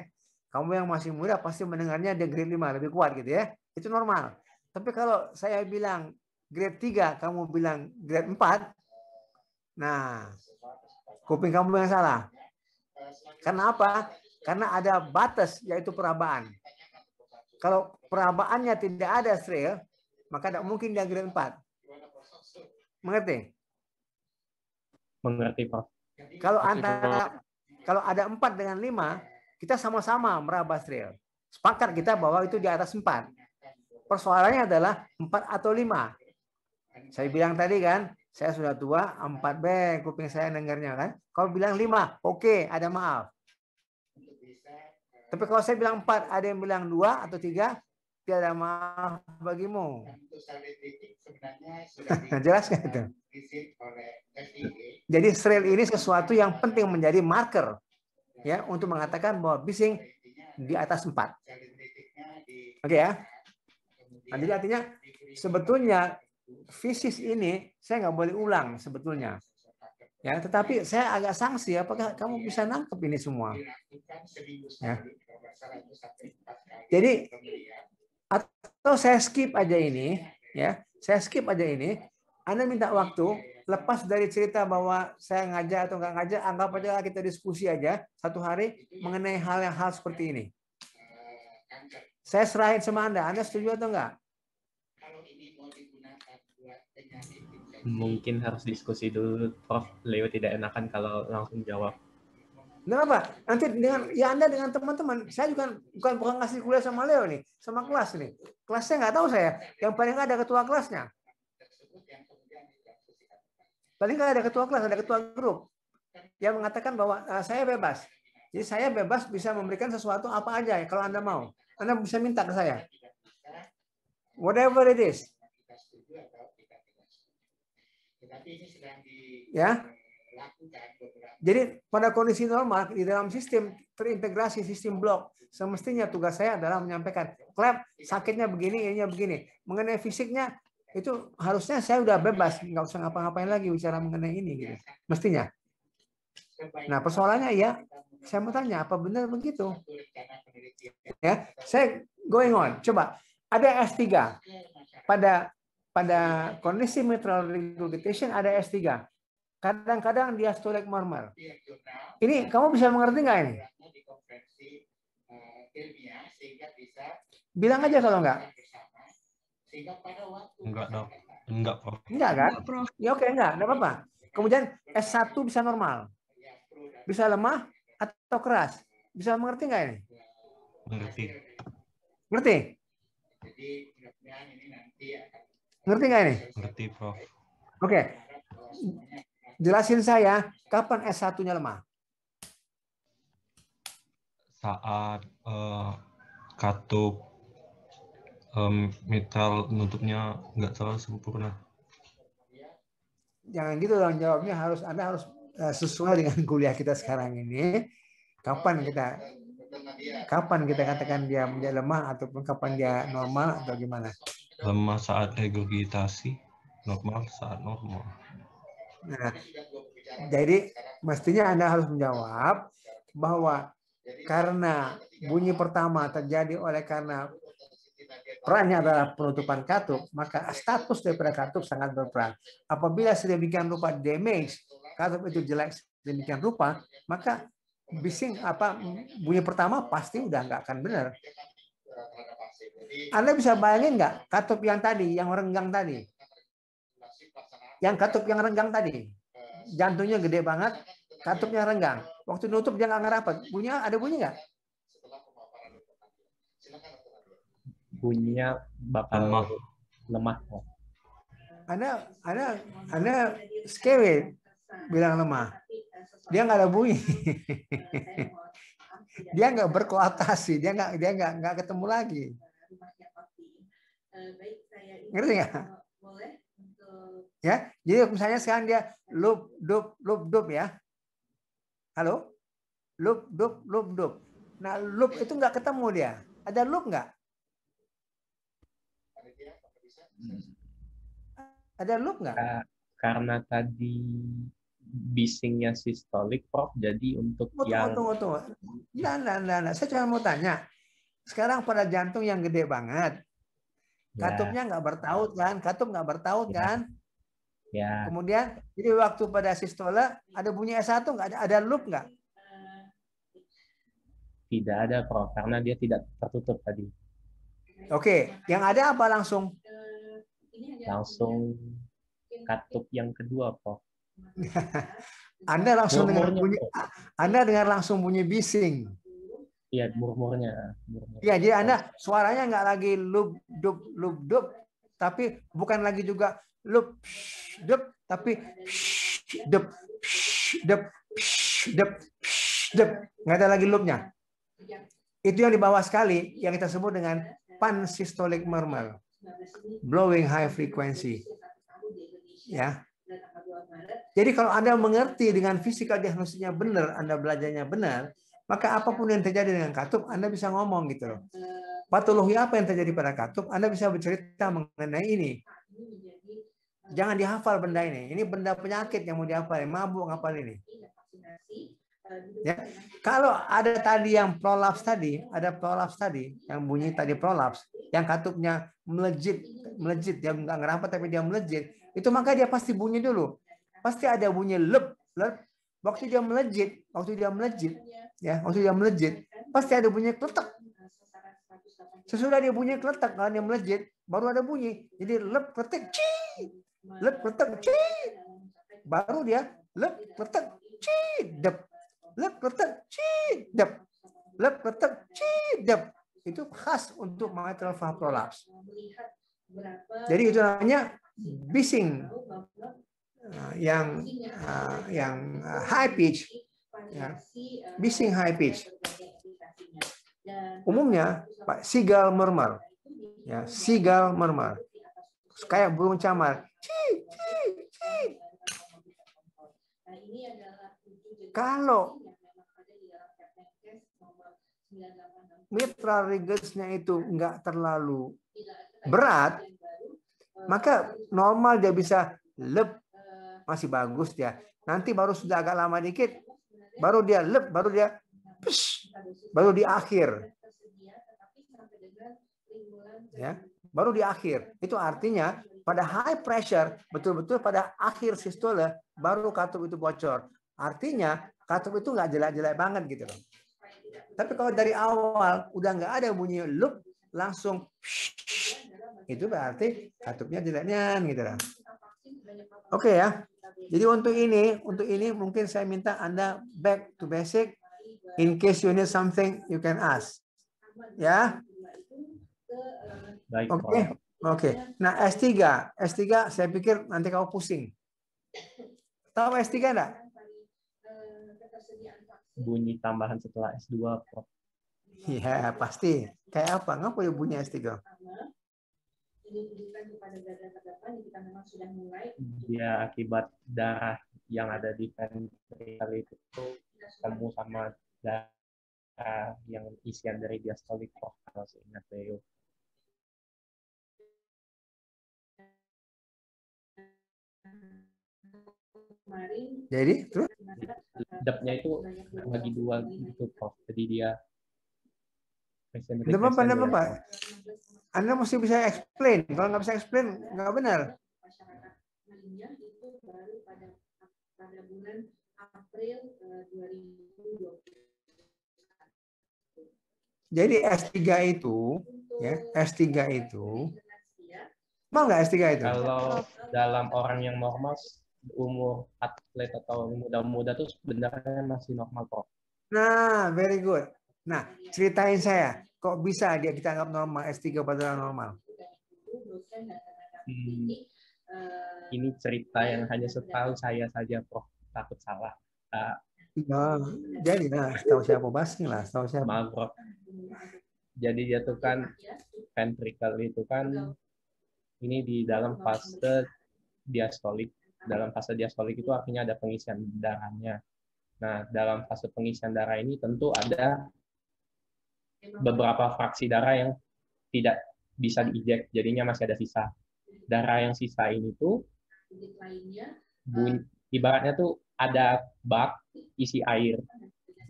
Kamu yang masih muda pasti mendengarnya dia grade 5, lebih kuat gitu ya. Itu normal. Tapi kalau saya bilang grade 3, kamu bilang grade 4, nah, kuping kamu yang salah. Karena apa? Karena ada batas, yaitu perabaan. Kalau perabaannya tidak ada thrill, maka tidak mungkin dia grade 4. Mengerti? Mengerti, Prof. Kalau ada 4 dengan 5, kita sama-sama meraba thrill. Sepakat kita bahwa itu di atas 4. Persoalannya adalah 4 atau 5. Saya bilang tadi kan, saya sudah tua, 4B kuping saya dengarnya kan. Kau bilang 5, oke, ada maaf. Tapi kalau saya bilang 4, ada yang bilang 2 atau 3, tiada maaf bagimu. Jelas kan itu? Jadi thrill ini sesuatu yang penting menjadi marker ya untuk mengatakan bahwa bising di atas 4. Oke ya. Nah, jadi artinya sebetulnya fisis ini saya nggak boleh ulang sebetulnya. Ya, tetapi saya agak sanksi apakah kamu bisa nangkep ini semua. Ya. Jadi atau saya skip aja ini ya. Saya skip aja ini. Anda minta waktu, lepas dari cerita bahwa saya ngajak atau nggak ngajak, anggap aja kita diskusi aja 1 hari mengenai hal seperti ini. Saya serahin sama Anda setuju atau enggak? Mungkin harus diskusi dulu, Prof. Leo tidak enakan kalau langsung jawab. Kenapa? Nanti Anda dengan teman-teman, saya juga bukan ngasih kuliah sama Leo nih, sama kelas nih. Kelasnya nggak tahu saya, yang paling nggak ada ketua kelasnya. Paling nggak ada ketua kelas, ada ketua grup yang mengatakan bahwa saya bebas. Jadi saya bebas bisa memberikan sesuatu apa aja kalau Anda mau. Anda bisa minta ke saya. Whatever it is. Ya. Jadi pada kondisi normal di dalam sistem terintegrasi sistem blok, semestinya tugas saya adalah menyampaikan, klep sakitnya begini, ininya begini. Mengenai fisiknya itu harusnya saya udah bebas, nggak usah ngapa-ngapain lagi bicara mengenai ini gitu. Mestinya. Nah, persoalannya ya, saya mau tanya apa benar begitu? Ya, saya going on. Coba Ada S3. Pada kondisi mitral regurgitation ada S3. Kadang-kadang diastolic murmur. Ini kamu bisa mengerti nggak ini? Bilang aja kalau enggak. Enggak, Dok. Enggak, Prof. Enggak kan? Enggak, Prof. Ya oke, enggak apa-apa. Kemudian S1 bisa normal. Bisa lemah atau keras. Bisa mengerti nggak ini? Mengerti. Ngerti? Ngerti nggak ini? Ngerti, Prof. Oke. Jelasin saya kapan S1-nya lemah. Saat katup mitral nutupnya nggak terlalu sempurna. Jangan gitu dong jawabnya, Anda harus sesuai dengan kuliah kita sekarang ini. Kapan kita katakan dia menjadi lemah ataupun kapan dia normal atau gimana? Lemah saat regurgitasi, normal saat normal. Nah, jadi mestinya Anda harus menjawab bahwa karena bunyi pertama terjadi oleh karena perannya adalah penutupan katup, maka status daripada katup sangat berperan. Apabila sedemikian rupa damage, katup itu jelek sedemikian rupa, maka bunyi pertama pasti udah nggak akan benar. Anda bisa bayangin nggak katup yang tadi, yang renggang tadi? Yang katup yang renggang tadi, jantungnya gede banget, katupnya renggang. Waktu nutup dia nggak ngerapat. Ada bunyi nggak? Bunyinya bakal lemah. Anda skewe bilang lemah. Dia nggak ada bunyi. Dia nggak berkoatasi. Dia nggak ketemu lagi. Ngerti nggak? Ya, jadi misalnya sekarang dia loop ya. Halo, loop. Nah, loop itu nggak ketemu dia. Ada loop nggak? Ada loop nggak? Karena tadi bisingnya sistolik, Prof. Jadi untuk Tunggu. Nah. Saya cuma mau tanya. Sekarang pada jantung yang gede banget, katupnya nggak bertaut kan? Katup nggak bertaut kan? Ya. Kemudian, jadi waktu pada sistola ada bunyi S1 nggak? Ada loop nggak? Tidak ada, Prof. Karena dia tidak tertutup tadi. Oke, yang ada apa langsung? Langsung katup yang kedua, Prof. Anda langsung dengar bunyi. Anda dengar langsung bunyi bising. Iya, murmurnya. Iya, jadi Anda suaranya nggak lagi loop, tapi bukan lagi juga loop, tapi dup. Nggak ada lagi loopnya. Itu yang di bawah sekali, yang kita sebut dengan pansystolic murmur, blowing high frequency. Ya. Jadi kalau Anda mengerti dengan physical diagnosisnya benar, Anda belajarnya benar, maka apapun yang terjadi dengan katup, Anda bisa ngomong gitu loh. Patologi apa yang terjadi pada katup, Anda bisa bercerita mengenai ini. Jangan dihafal benda ini. Ini benda penyakit yang mau dihafal. Mabuk ngapal ini. Ya. Kalau ada tadi yang prolaps tadi, yang bunyi tadi prolaps, yang katupnya melejit, dia nggak ngerapat tapi dia melejit, itu maka dia pasti bunyi dulu. Pasti ada bunyi lep. Waktu dia melejit, pasti ada bunyi kletek. Sesudah dia bunyi kletek, kalau dia melejit, baru ada bunyi. Jadi lep kletek, lep kletek, baru dia lep kletek, dep. Lep kletek, dep. Lep kletek, dep. Itu khas untuk mitral valve prolapse. Jadi itu namanya bising yang high pitch, ya. Bising high pitch. Umumnya Pak Seagull murmur, ya, Seagull murmur, kayak burung camar. Kalau mitral rigidusnya itu nggak terlalu berat, maka normal dia bisa lep, masih bagus dia. Nanti baru sudah agak lama dikit, baru dia lep, baru dia push, baru di akhir. ya, baru di akhir. Itu artinya pada high pressure, betul-betul pada akhir sistole, baru katup itu bocor. Artinya katup itu nggak jelek-jelek banget gitu loh. Tapi kalau dari awal udah nggak ada bunyi loop, langsung itu berarti katupnya jeleknya gitu loh. Oke ya. Jadi untuk ini mungkin saya minta Anda back to basic. In case you need something, you can ask. Ya. Baik, Oke. Oke. Nah, S3 saya pikir nanti kamu pusing. Tahu S3 enggak? Bunyi tambahan setelah S2, Prof. Iya, pasti. Kayak apa? Ngapa ya bunyi S3? Dia akibat darah yang ada di ventrikel itu ketemu sama darah yang isian dari diastolik, Prof. Kalau seingat Leo. Jadi, terus? Ledapnya itu bagi dua gitu, Prof. Jadi dia Tidak apa-apa. Anda mesti bisa explain. Kalau nggak bisa explain, nggak benar. Jadi S3 itu, ya, S3 itu, mau nggak S3 itu? Kalau dalam orang yang normal, umur atlet atau muda-muda tuh sebenarnya masih normal, Prof. Nah, very good. Nah, ceritain saya, kok bisa dia kita anggap normal, S3 padahal normal? Ini cerita yang hanya setahu saya saja, Prof. Takut salah. Nah, jadi, setahu siapa basing lah, setahu siapa. Maaf, Prof. Jadi dia tuh kan ventricle itu kan ini di dalam fase diastolik. Dalam fase diastolik itu artinya ada pengisian darahnya. Nah, dalam fase pengisian darah ini tentu ada beberapa fraksi darah yang tidak bisa diinjek, jadinya masih ada sisa. Darah yang sisa ini tuh ibaratnya tuh ada bak isi air.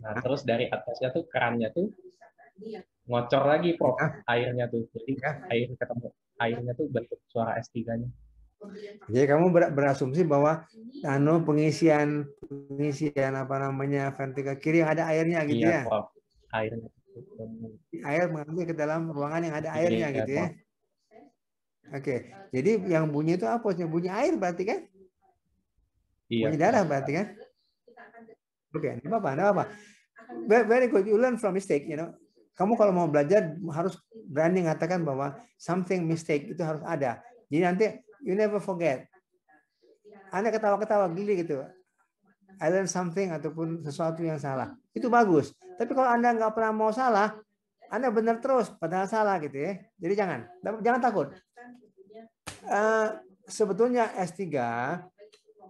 Nah, terus dari atasnya tuh kerannya tuh ngocor lagi, Prof, airnya tuh. Jadi airnya tuh bentuk suara S3-nya. Jadi kamu berasumsi bahwa pengisian apa namanya ventrikel kiri yang ada airnya gitu iya, ya? Prof. Airnya. Air mengalir ke dalam ruangan yang ada airnya gitu ya? Oke, jadi yang bunyi itu apa? Bunyi air berarti kan? Iya, bunyi darah berarti kan? Oke, tidak apa-apa. Very good. You learn from mistake, you know. Kamu kalau mau belajar harus berani mengatakan bahwa something mistake itu harus ada. Jadi nanti you never forget. Anda ketawa-ketawa geli gitu. I learn something ataupun sesuatu yang salah. Itu bagus. Tapi kalau Anda nggak pernah mau salah, Anda benar terus padahal salah gitu ya. Jadi jangan takut. Sebetulnya S3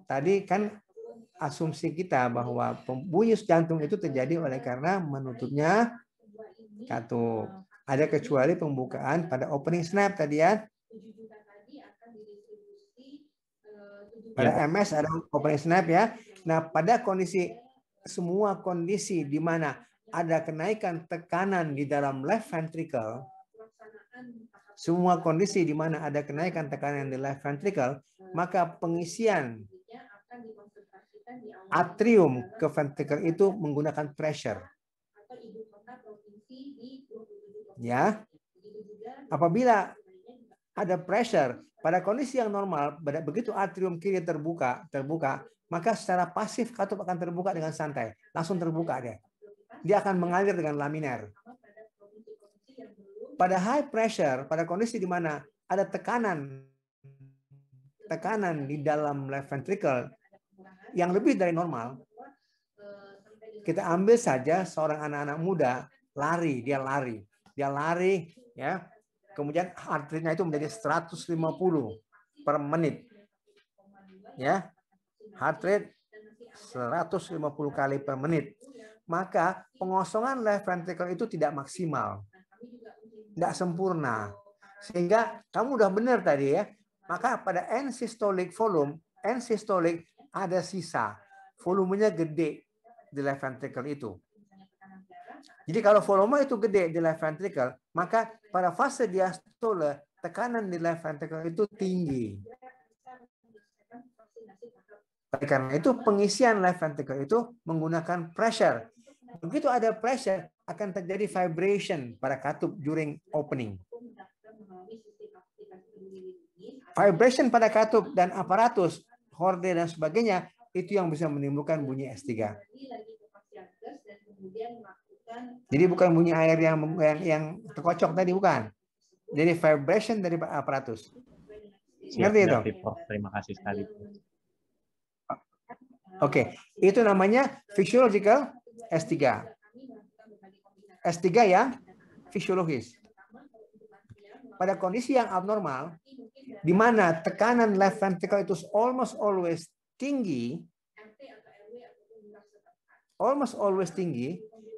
tadi kan asumsi kita bahwa bunyi jantung itu terjadi oleh karena menutupnya katup. Ada kecuali pembukaan pada opening snap tadi ya. Pada MS ada opening snap ya. Nah, pada semua kondisi di mana ada kenaikan tekanan di dalam left ventricle, semua kondisi di mana ada kenaikan tekanan di left ventricle, maka pengisian atrium ke ventricle itu menggunakan pressure. Ya. Apabila ada pressure pada kondisi yang normal, begitu atrium kiri terbuka, maka secara pasif katup akan terbuka dengan santai, langsung terbuka dia. Dia akan mengalir dengan laminar. Pada high pressure, pada kondisi di mana ada tekanan di dalam left ventricle yang lebih dari normal, kita ambil saja seorang anak-anak muda dia lari ya. Kemudian heart rate-nya itu menjadi 150 per menit. Ya. Heart rate 150 kali per menit. Maka pengosongan left ventricle itu tidak maksimal. Tidak sempurna. Sehingga kamu udah benar tadi ya. Maka pada end systolic volume, end systolic ada sisa. Volumenya gede di left ventricle itu. Jadi kalau volume itu gede di left ventricle, maka pada fase diastole tekanan di left ventricle itu tinggi. Oleh karena itu pengisian left ventricle itu menggunakan pressure. Begitu ada pressure akan terjadi vibration pada katup during opening. Vibration pada katup dan aparatus, horde dan sebagainya itu yang bisa menimbulkan bunyi S3. Jadi bukan bunyi air yang terkocok tadi, bukan. Jadi vibration dari aparatus. Ngerti itu? Terima kasih sekali. Oke, itu namanya physiological S3. S3 yang fisiologis. Pada kondisi yang abnormal, di mana tekanan left ventricle itu almost always tinggi,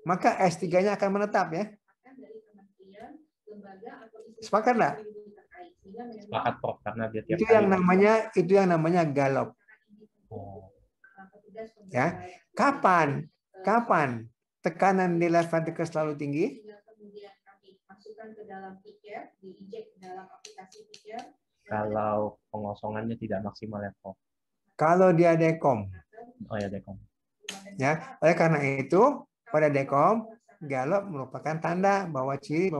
maka S3-nya akan menetap ya. Sepakat nggak? Sepakat, Prof, karena dia tiap itu yang namanya galop. Ya, kapan tekanan di left ventricle selalu tinggi? Kalau pengosongannya tidak maksimal ya, Prof. Kalau dia dekom. Oh ya, dekom. Ya, oleh karena itu pada dekom galop merupakan tanda bahwa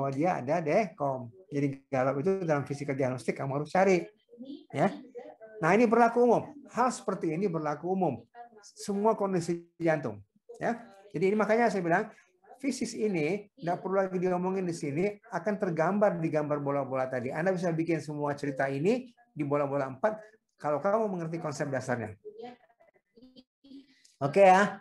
dia ada dekom. Jadi galop itu dalam physical diagnostik kamu harus cari. Ya. Nah, ini berlaku umum. Hal seperti ini berlaku umum. Semua kondisi jantung. Ya. Jadi ini makanya saya bilang fisis ini nggak perlu lagi diomongin di sini, akan tergambar di gambar bola-bola tadi. Anda bisa bikin semua cerita ini di bola-bola 4 kalau kamu mengerti konsep dasarnya. Oke ya.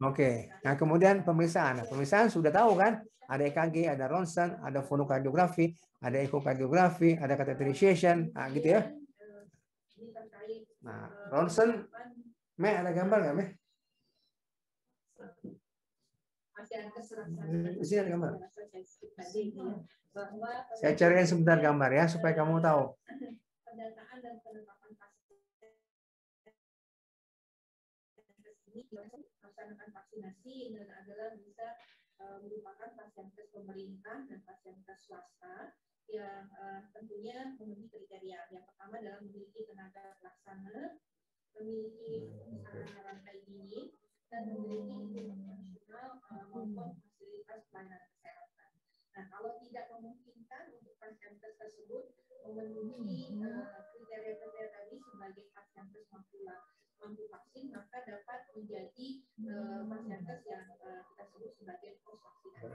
Oke. Nah, kemudian pemeriksaan. Nah, pemeriksaan sudah tahu kan? Ada EKG, ada ronsen, ada fonokardiografi, ada ekokardiografi, ada catheterization, nah gitu ya. Nah, ronsen, ada gambar nggak, Meh? Di sini ada gambar. Saya cariin sebentar gambar ya supaya kamu tahu. Melaksanakan vaksinasi adalah bisa merupakan fasilitas pemerintah dan fasilitas swasta yang tentunya memenuhi kriteria. Yang pertama adalah memiliki tenaga pelaksana, memiliki sarana rantai dini, dan memiliki internasional maupun fasilitas pelayanan kesehatan. Nah, kalau tidak memungkinkan untuk fasilitas tersebut memenuhi kriteria-kriteria tadi sebagai fasilitas mampu vaksin, maka dapat menjadi fasilitas yang kita sebut sebagai pos vaksinasi.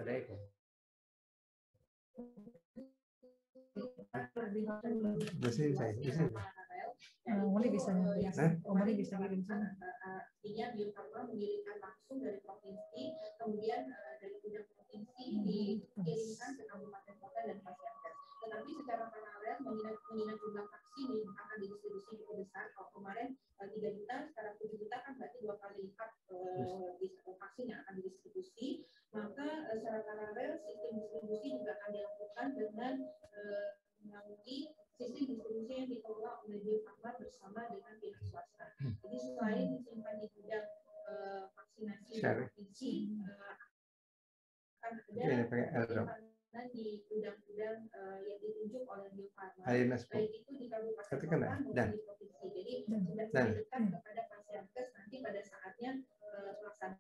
Artinya Bio Farma mengirimkan langsung dari provinsi, kemudian dari gudang provinsi dikirimkan ke kabupaten kota dan fasilitas. Tetapi secara paralel mengingat jumlah vaksin yang akan didistribusi cukup besar. Kalau kemarin 3 juta, sekarang 7 juta kan berarti 2 kali lipat vaksin yang akan didistribusi. Maka secara paralel sistem distribusi juga akan dilakukan dengan melalui sistem distribusi yang dikelola oleh Bio Farma bersama dengan pihak swasta. Jadi selain disimpan di gudang vaksinasi provinsi, akan ada di gudang-gudang yang ditunjuk oleh Bio Farma, baik itu di kabupaten kota maupun di provinsi. Jadi sudah dekat kepada fasilitas nanti pada saatnya pelaksanaan.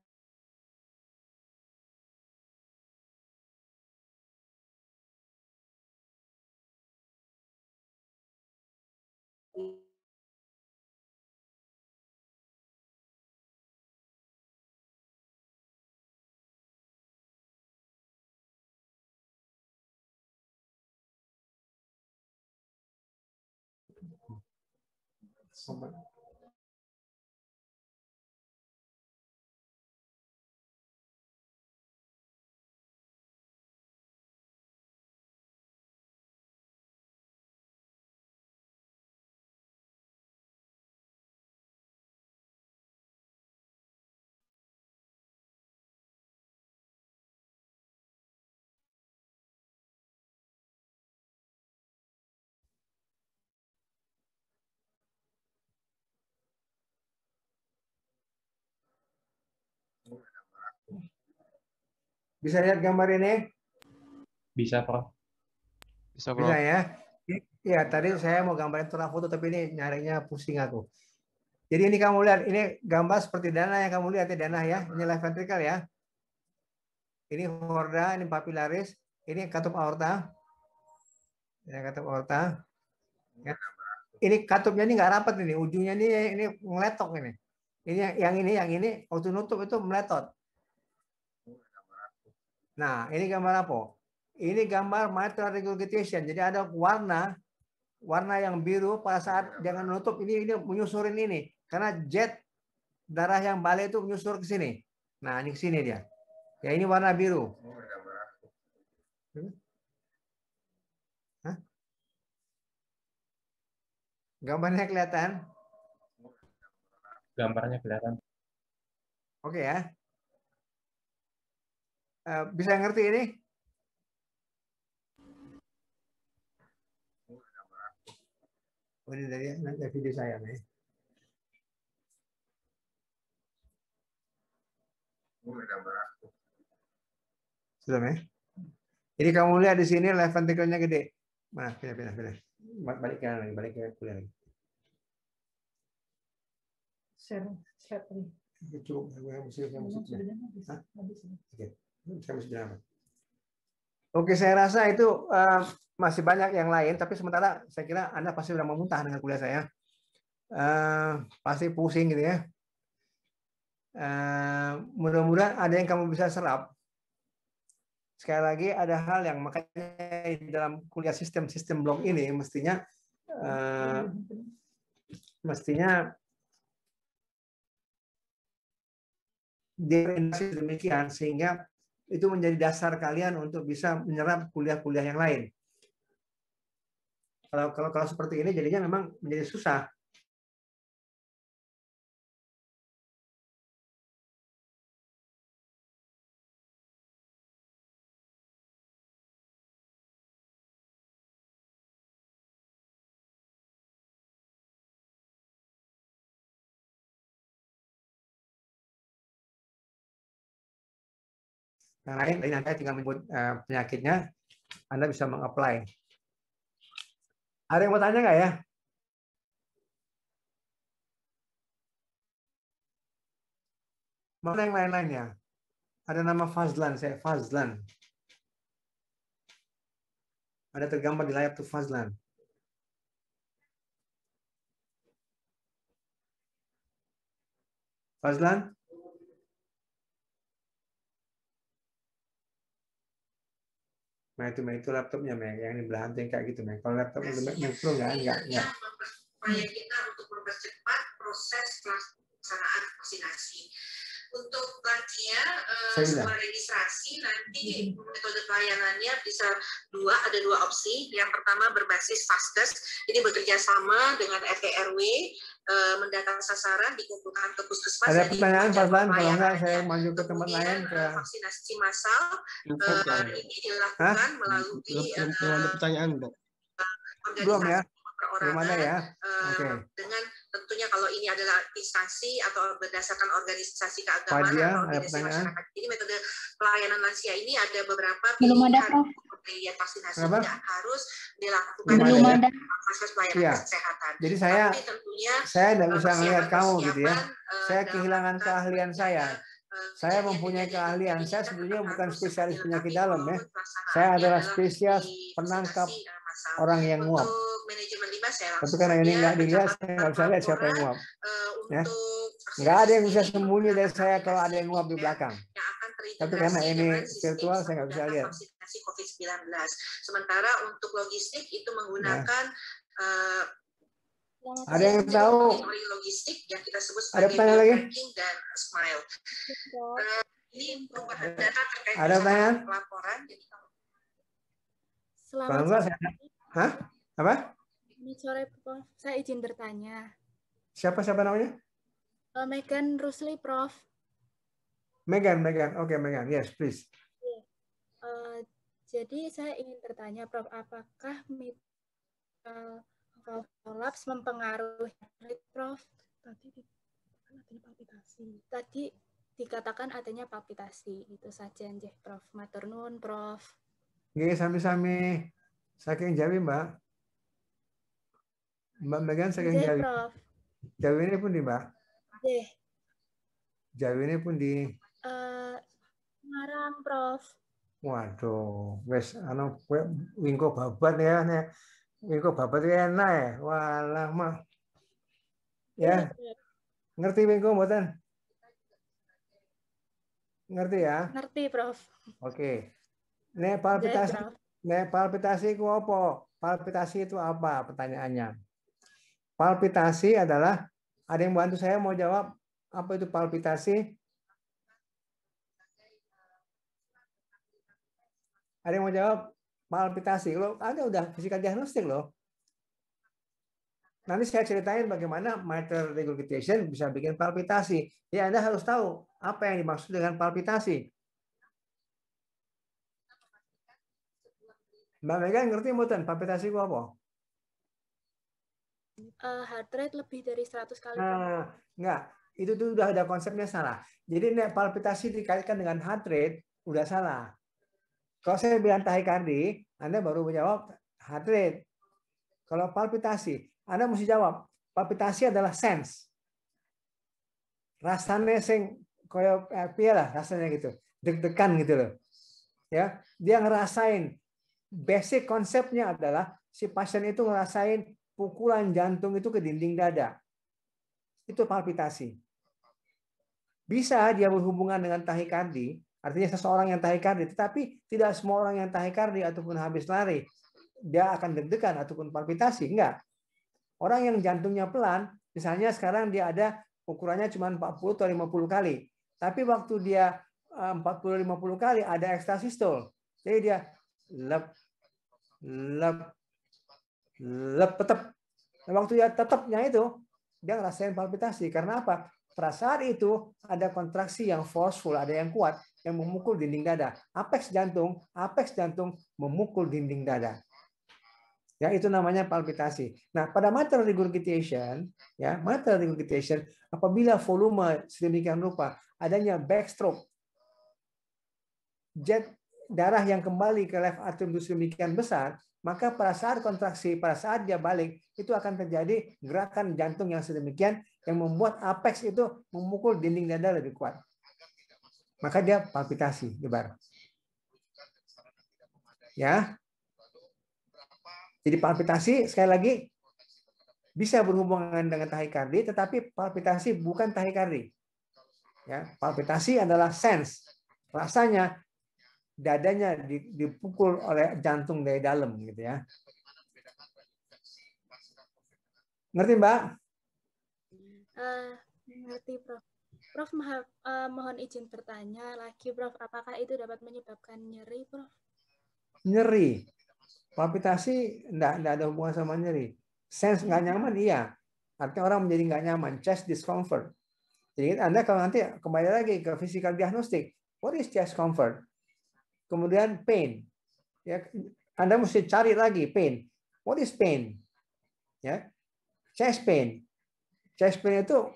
Bisa lihat gambar ini? Bisa, Prof. Bisa, Bisa Prof. ya? Iya, tadi saya mau gambarin tulang foto, tapi ini nyarinya pusing aku. Jadi ini kamu lihat, ini gambar seperti dana yang kamu lihat ya, dana ya. Ini left ventricle ya. Ini horda, ini papilaris, ini katup aorta. Ya, katup aorta. Ya. Ini katupnya ini nggak rapat ini, ujungnya ini ngeletok ini. Ini yang ini waktu nutup itu meletot. Nah, ini gambar apa? Ini gambar mitral regurgitation. Jadi ada warna yang biru pada saat jangan menutup ini menyusurin ini karena jet darah yang balik itu menyusur ke sini. Nah, ini ke sini dia. Ya ini warna biru. Hah? Gambarnya kelihatan? Gambarnya kelihatan. Oke ya. Bisa ngerti ini? Oh, ini dari nanti video saya nih. Sudah ya? Jadi kamu lihat di sini left ventricle-nya gede. Mana? Pindah. Balik ke lagi, balik ke kuliah lagi. Share tadi. Cukup, saya mesti Oke, saya rasa itu masih banyak yang lain, tapi sementara saya kira Anda pasti sudah memuntah dengan kuliah saya. Pasti pusing gitu ya. Mudah-mudahan ada yang kamu bisa serap. Sekali lagi ada hal yang makanya di dalam kuliah sistem blok ini mestinya diorientasi demikian sehingga itu menjadi dasar kalian untuk bisa menyerap kuliah-kuliah yang lain. Kalau seperti ini jadinya memang menjadi susah. Yang lain, nanti tinggal menyebut penyakitnya, Anda bisa meng-apply. Ada yang mau tanya nggak ya? Mana yang lain-lainnya? Ada nama Fazlan, saya Fazlan. Ada tergambar di layar tuh Fazlan. Fazlan? Nah itu laptopnya, yang di belahan kayak gitu, Kalau laptop Mac Pro enggak. Upaya kita untuk mempercepat proses pelaksanaan vaksinasi. Untuk lansia setelah registrasi nanti metode pelayanannya bisa ada dua opsi. Yang pertama berbasis Vaskes, ini bekerja sama dengan RT RW mendatang sasaran dikumpulkan ke puskesmas. Ada pertanyaan Fazlan? Kalau enggak saya maju ke tempat lain ke vaksinasi massal ini dilakukan melalui ada pertanyaan, Dok. Belum ya? Belum ada ya? Oke. Dengan tentunya kalau ini adalah instansi atau berdasarkan organisasi keagamaan atau organisasi masyarakat. Jadi metode pelayanan lansia ini ada beberapa pilihan pemberian vaksinasi tidak harus dilakukan di fasilitas pelayanan kesehatan. Jadi saya tidak bisa melihat kamu gitu ya. Saya kehilangan keahlian saya. Saya mempunyai keahlian. Saya sebenarnya bukan spesialis penyakit dalam ya. Saya adalah spesialis penangkap orang yang nguap. Tapi karena ini nggak dilihat, saya nggak bisa lihat siapa yang nguap. Ya. Nggak ada yang bisa sembunyi dari saya kalau ada yang nguap di belakang. Tapi karena ini virtual, saya nggak bisa lihat. COVID-19. Sementara untuk logistik itu menggunakan ada yang tahu? Logistik yang kita sebut ada pertanyaan lagi? Dan Smile. Ini perubahan data terkait ada pertanyaan? Pelaporan. Selamat sore. Hah? Apa? Selamat sore, Prof. Saya izin bertanya. Siapa namanya? Megan Rusli, Prof. Megan. Oke, Megan. Yes, please. Jadi saya ingin bertanya, Prof, apakah mitral valve collapse mempengaruhi Prof? Tadi dikatakan adanya palpitasi. Itu saja nggih, Prof. Matur nuwun, Prof. Nggih, sami-sami saking Jawi, Mbak. Mbak Megan saking Nggih, Jawi. Prof. Jawi ini pun di, Mbak. Nggih. Jawi ini pun di Semarang, Prof. Waduh, wes anu wingko babat ya nek. Wingko babat enak ya. Walah mah. Ya. Ngerti wingko mboten? Ngerti ya? Ngerti, Prof. Oke. Nek palpitasi, nek palpitasi itu apa? Palpitasi itu apa? Pertanyaannya. Palpitasi adalah, ada yang bantu saya mau jawab apa itu palpitasi? Ada yang mau jawab palpitasi? Lo ada udah physical diagnostic loh. Nanti saya ceritain bagaimana mitral regurgitation bisa bikin palpitasi. Ya Anda harus tahu apa yang dimaksud dengan palpitasi. Mbak Megan ngerti mboten palpitasi itu apa? Heart rate lebih dari 100 kali. Enggak. Itu tuh udah ada konsepnya salah. Jadi nek palpitasi dikaitkan dengan heart rate udah salah. Kalau saya bilang tahikardi, Anda baru menjawab heart rate. Kalau palpitasi, Anda mesti jawab palpitasi adalah sense. Rasanya sing koyo piye lah rasanya gitu. Deg-degan gitu loh. Ya, dia ngerasain. Basic konsepnya adalah si pasien itu ngerasain pukulan jantung itu ke dinding dada. Itu palpitasi. Bisa dia berhubungan dengan tahikardi, artinya seseorang yang tahikardi, tetapi tidak semua orang yang tahikardi ataupun habis lari dia akan deg-degan ataupun palpitasi, enggak. Orang yang jantungnya pelan, misalnya sekarang dia ada ukurannya cuma 40 atau 50 kali. Tapi waktu dia 40-50 kali ada ekstrasistol. Jadi dia lep tetap. Waktu dia tetapnya itu dia ngerasain palpitasi. Karena apa? Pada saat itu ada kontraksi yang forceful, ada yang kuat yang memukul dinding dada. Apeks jantung memukul dinding dada. Ya, itu namanya palpitasi. Nah, pada mitral regurgitation, ya, mitral regurgitation apabila volume sedemikian rupa, adanya backstroke, jet darah yang kembali ke left atrium sedemikian besar, maka pada saat kontraksi, pada saat dia balik, itu akan terjadi gerakan jantung yang sedemikian yang membuat apeks itu memukul dinding dada lebih kuat. Maka dia palpitasi, Gebar. Ya. Jadi palpitasi sekali lagi bisa berhubungan dengan tahikardi, tetapi palpitasi bukan tahikardi. Ya, palpitasi adalah sense, rasanya dadanya dipukul oleh jantung dari dalam, gitu ya. Ngerti, Mbak? Ngerti, Prof. Prof, mohon izin bertanya lagi, Prof. Apakah itu dapat menyebabkan nyeri, Prof? Nyeri. Palpitasi enggak ada hubungan sama nyeri. Sense nggak nyaman, iya. Artinya orang menjadi nggak nyaman, chest discomfort. Jadi Anda kalau nanti kembali lagi ke physical diagnostic, what is chest comfort? Kemudian pain. Ya, Anda mesti cari lagi pain. What is pain? Ya, chest pain. Chest pain itu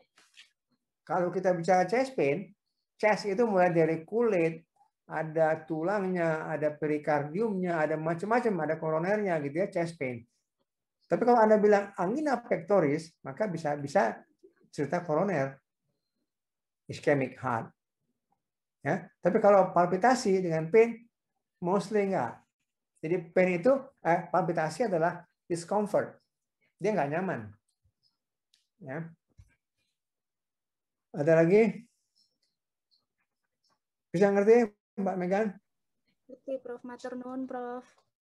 kalau kita bicara chest pain, chest itu mulai dari kulit, ada tulangnya, ada perikardiumnya, ada macam-macam, ada koronernya gitu ya, chest pain. Tapi kalau Anda bilang angina pectoris, maka bisa cerita koroner, ischemic heart. Ya, tapi kalau palpitasi dengan pain, mostly enggak. Jadi pain itu palpitasi adalah discomfort, dia nggak nyaman. Ya. Ada lagi? Bisa ngerti? Mbak Megan? Oke, Prof. Matur nuwun, Prof.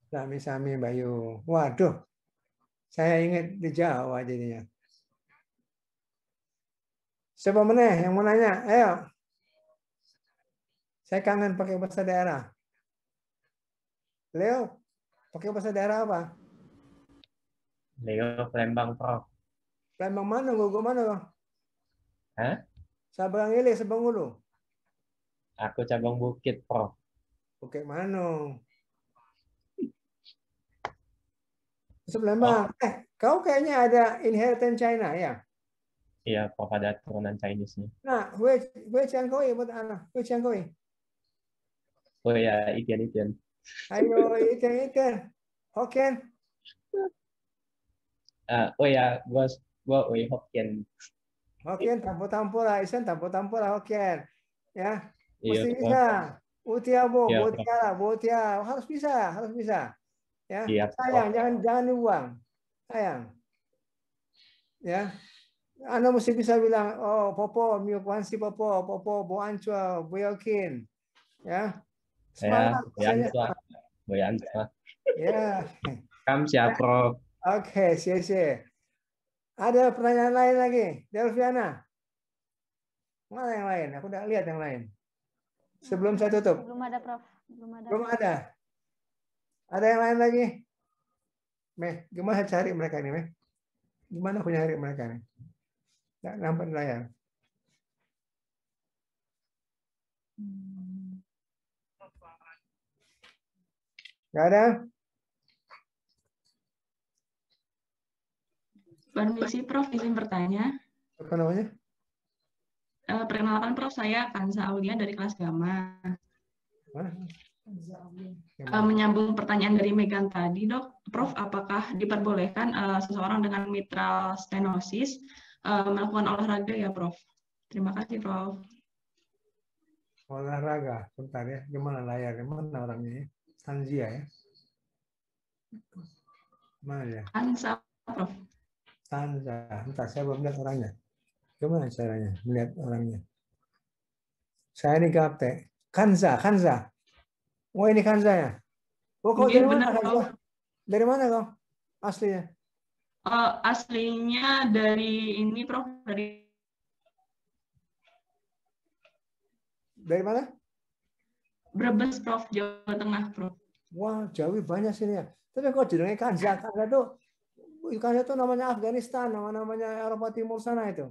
Sami-sami, Mbak Yu. Waduh, saya ingat di Jawa jadinya. Siapa meneh yang mau nanya? Ayo. Saya kangen pakai bahasa daerah. Leo, pakai bahasa daerah apa? Leo Palembang, Prof. Palembang mana? Gugu mana? Hah? Sabang Ile, Sabang Ulu. Aku cabang Bukit, Prof. Bukit mana? Palembang. Kau kayaknya ada inheritance China ya? Iya, Prof, ada turunan Chinese-nya. Nah, Wei Chiangkoi buat anak. Wei Chiangkoi. Oh ya, Itian. Ayo, Itian. Hokkien. Oh ya, gua Wei Hokkien. Hokkien tampo lah, Isen tampo lah Hokkien. Ya, Iya, mesti Prof. bisa. Utiabo, Iya, botia, harus bisa. Ya, iya, sayang, jangan dibuang. Sayang. Ya. Anda mesti bisa bilang, oh, popo, miokwansi popo, bo anchua, boyokin. Ya. Semangat. Boyanswa. Ya. Kamsia, Prof. Oke, sia. Ada pertanyaan lain lagi? Delviana? Mana yang lain? Aku udah lihat yang lain. Sebelum saya tutup. Belum ada, Prof. Belum ada. Ada yang lain lagi? Meh, gimana cari mereka ini, Meh? Gimana aku nyari mereka nih? Nggak nampak di layar. Nggak ada? Permisi, Prof. Izin bertanya. Apa namanya? Perkenalkan, Prof. Saya Kanza Aulia dari kelas Gamma. Menyambung pertanyaan dari Megan tadi, Dok. Prof, apakah diperbolehkan seseorang dengan mitral stenosis melakukan olahraga ya, Prof? Terima kasih, Prof. Olahraga, bentar ya. Gimana layarnya? Mana orangnya ya? Tanzia ya? Mana ya? Kanza, Prof. Tanza. Bentar, saya belum lihat orangnya. Gimana caranya melihat orangnya? Saya ini Gapte. Kanza. Oh, ini Kanza ya? Oh, kau dari mana, Kanza? Dari mana kau? Aslinya? Aslinya dari ini, Prof. Dari mana? Brebes, Prof. Jawa Tengah, Prof. Wah, Jawi banyak sini ya. Tapi kok jenenge Kanza itu namanya Afghanistan, namanya Eropa Timur sana itu.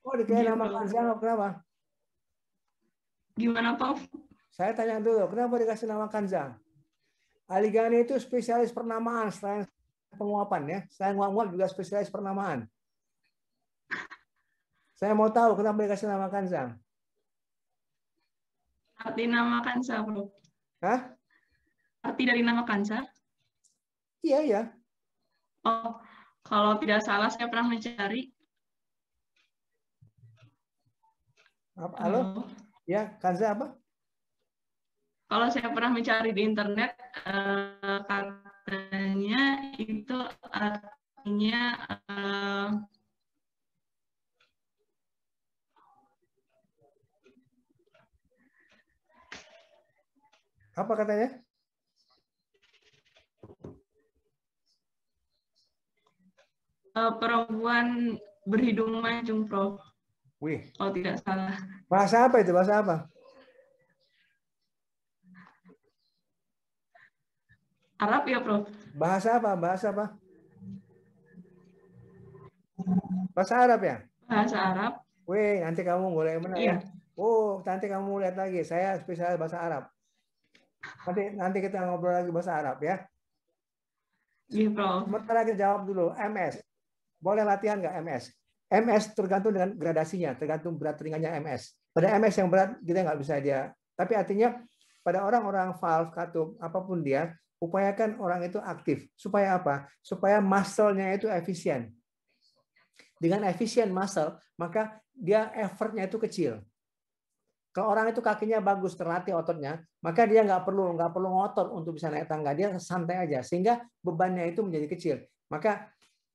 Kok dikira nama Kanza, kenapa? Gimana, Prof? Saya tanya dulu, kenapa dikasih nama Kanza? Aligani itu spesialis pernamaan, selain penguapan ya. Selain nguap juga spesialis pernamaan. Saya mau tahu kenapa dikasih nama Kanza. Arti nama Kanza, Prof. Hah? Arti dari nama Kanza? Iya. Oh, kalau tidak salah saya pernah mencari. Halo? Ya, Kanza apa? Kalau saya pernah mencari di internet, katanya itu artinya apa katanya? Perempuan berhidung mancung, Prof. Wih. Kalau tidak salah. Bahasa apa itu? Bahasa apa? Arab ya, Prof? Bahasa apa? Bahasa Arab ya? Bahasa Arab. Wih, nanti kamu boleh mana ya? Oh, nanti kamu lihat lagi. Saya spesialis bahasa Arab. Nanti kita ngobrol lagi bahasa Arab ya. Iya, Prof. Sementara kita jawab dulu. MS. Boleh latihan nggak MS? MS tergantung dengan gradasinya, tergantung berat ringannya MS. Pada MS yang berat, kita nggak bisa dia. Tapi artinya, pada orang-orang valve, katup, apapun dia, upayakan orang itu aktif. Supaya apa? Supaya muscle-nya itu efisien. Dengan efisien muscle, maka dia effort-nya itu kecil. Kalau orang itu kakinya bagus, terlatih ototnya, maka dia nggak perlu ngotot untuk bisa naik tangga. Dia santai aja, sehingga bebannya itu menjadi kecil. Maka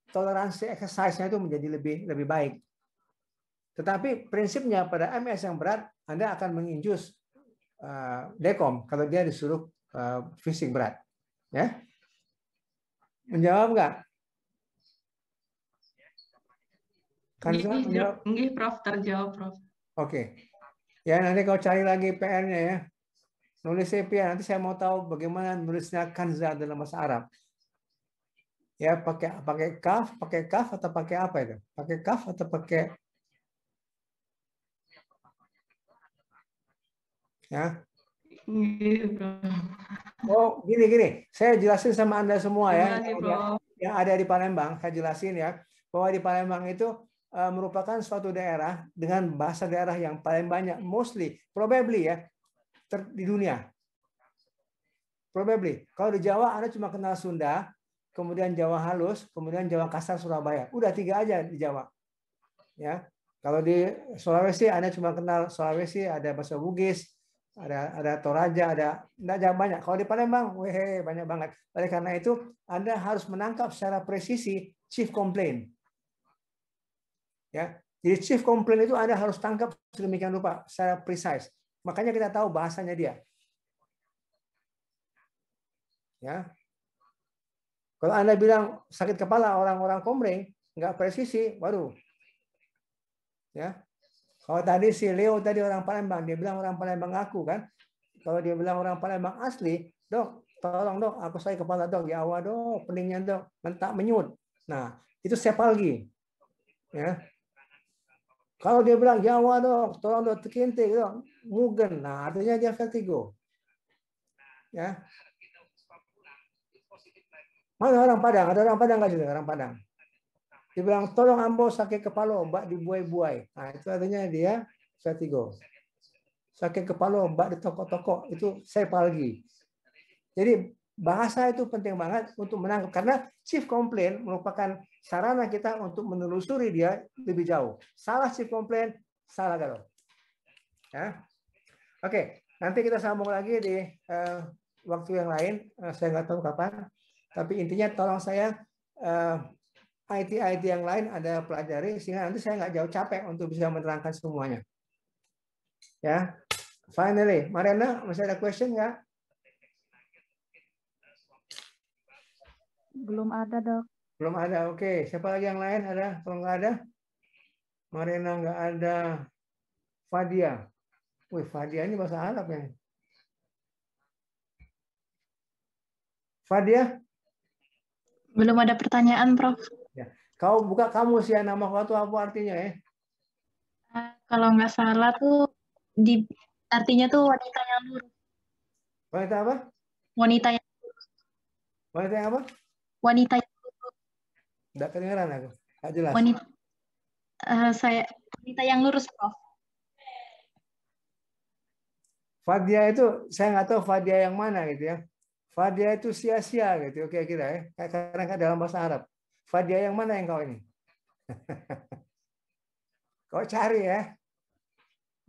toleransi exercise-nya itu menjadi lebih baik. Tetapi prinsipnya pada MS yang berat, Anda akan menginjus dekom kalau dia disuruh fisik berat. Ya, menjawab nggak? Nggih, Prof. Terjawab, Prof. Oke. Ya, nanti kau cari lagi PR-nya ya. Nulis PR. Nanti saya mau tahu bagaimana nulisnya Kanza dalam bahasa Arab. Ya, pakai kaf atau pakai apa itu? Pakai kaf atau pakai ya? Oh, gini. Saya jelasin sama Anda semua ya. Yang ada di Palembang, saya jelasin ya. Bahwa di Palembang itu merupakan suatu daerah dengan bahasa daerah yang paling banyak, mostly, probably ya, di dunia. Probably. Kalau di Jawa Anda cuma kenal Sunda, kemudian Jawa halus, kemudian Jawa kasar Surabaya. Udah 3 aja di Jawa. Ya. Kalau di Sulawesi Anda cuma kenal Sulawesi, ada bahasa Bugis, ada Toraja, enggak banyak. Kalau di Palembang, banyak banget. Oleh karena itu, Anda harus menangkap secara presisi chief complaint. Ya. Jadi chief complaint itu Anda harus tangkap sedemikian rupa, secara precise. Makanya kita tahu bahasanya dia. Ya. Kalau Anda bilang sakit kepala orang-orang Komering, nggak presisi, waduh. Ya. Kalau tadi si Leo tadi orang Palembang, dia bilang orang Palembang aku kan. Kalau dia bilang orang Palembang asli, dok, tolong dok, aku sakit kepala dok, ya Allah dok, peningnya dok, mentak menyut. Nah, itu sepalgi. Ya. Kalau dia bilang ya Allah dok, tolong dok, tekinte dok, mugen. Nah, artinya dia vertigo. Ya. Mana orang Padang? Ada orang Padang nggak sih? Orang Padang. Dia bilang, tolong ambo sakit kepala, mbak dibuai-buai. Nah, itu artinya dia vertigo. Sakit kepala, mbak di toko-toko, itu sepalgi. Jadi bahasa itu penting banget untuk menangkap. Karena chief complaint merupakan sarana kita untuk menelusuri dia lebih jauh. Salah chief complaint, salah galau. Ya. Oke, nanti kita sambung lagi di waktu yang lain. Saya nggak tahu kapan. Tapi intinya tolong saya IT yang lain ada pelajari sehingga nanti saya nggak jauh capek untuk bisa menerangkan semuanya. Ya, finally, Mariana masih ada question nggak? Belum ada dok. Belum ada. Oke, siapa lagi yang lain ada? Kalau nggak ada, Mariana nggak ada. Fadia. Wih, Fadia ini bahasa Arab ya. Fadia? Belum ada pertanyaan, Prof. Ya. Kau buka kamus ya, nama kau itu apa artinya ya? Kalau nggak salah tuh artinya tuh wanita yang lurus. Wanita apa? Wanita yang lurus. Wanita yang apa? Wanita yang lurus. Nggak kedengeran aku. Nggak jelas. Wanita yang lurus, Prof. Fadia itu saya nggak tahu Fadia yang mana gitu ya. Fadia itu sia-sia gitu kira-kira ya. Karena dalam bahasa Arab. Fadia yang mana yang kau ini? Kau cari ya.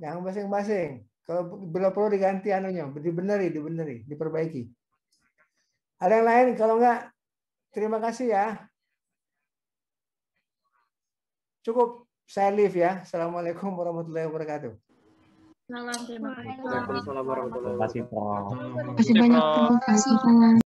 Jangan basing-basing. Kalau bila perlu diganti anunya, dibeneri, diperbaiki. Ada yang lain? Kalau enggak, terima kasih ya. Cukup, saya leave ya. Assalamualaikum warahmatullahi wabarakatuh. Salam, terima kasih. Waalaikumsalam warahmatullahi wabarakatuh. Terima kasih banyak, Prof.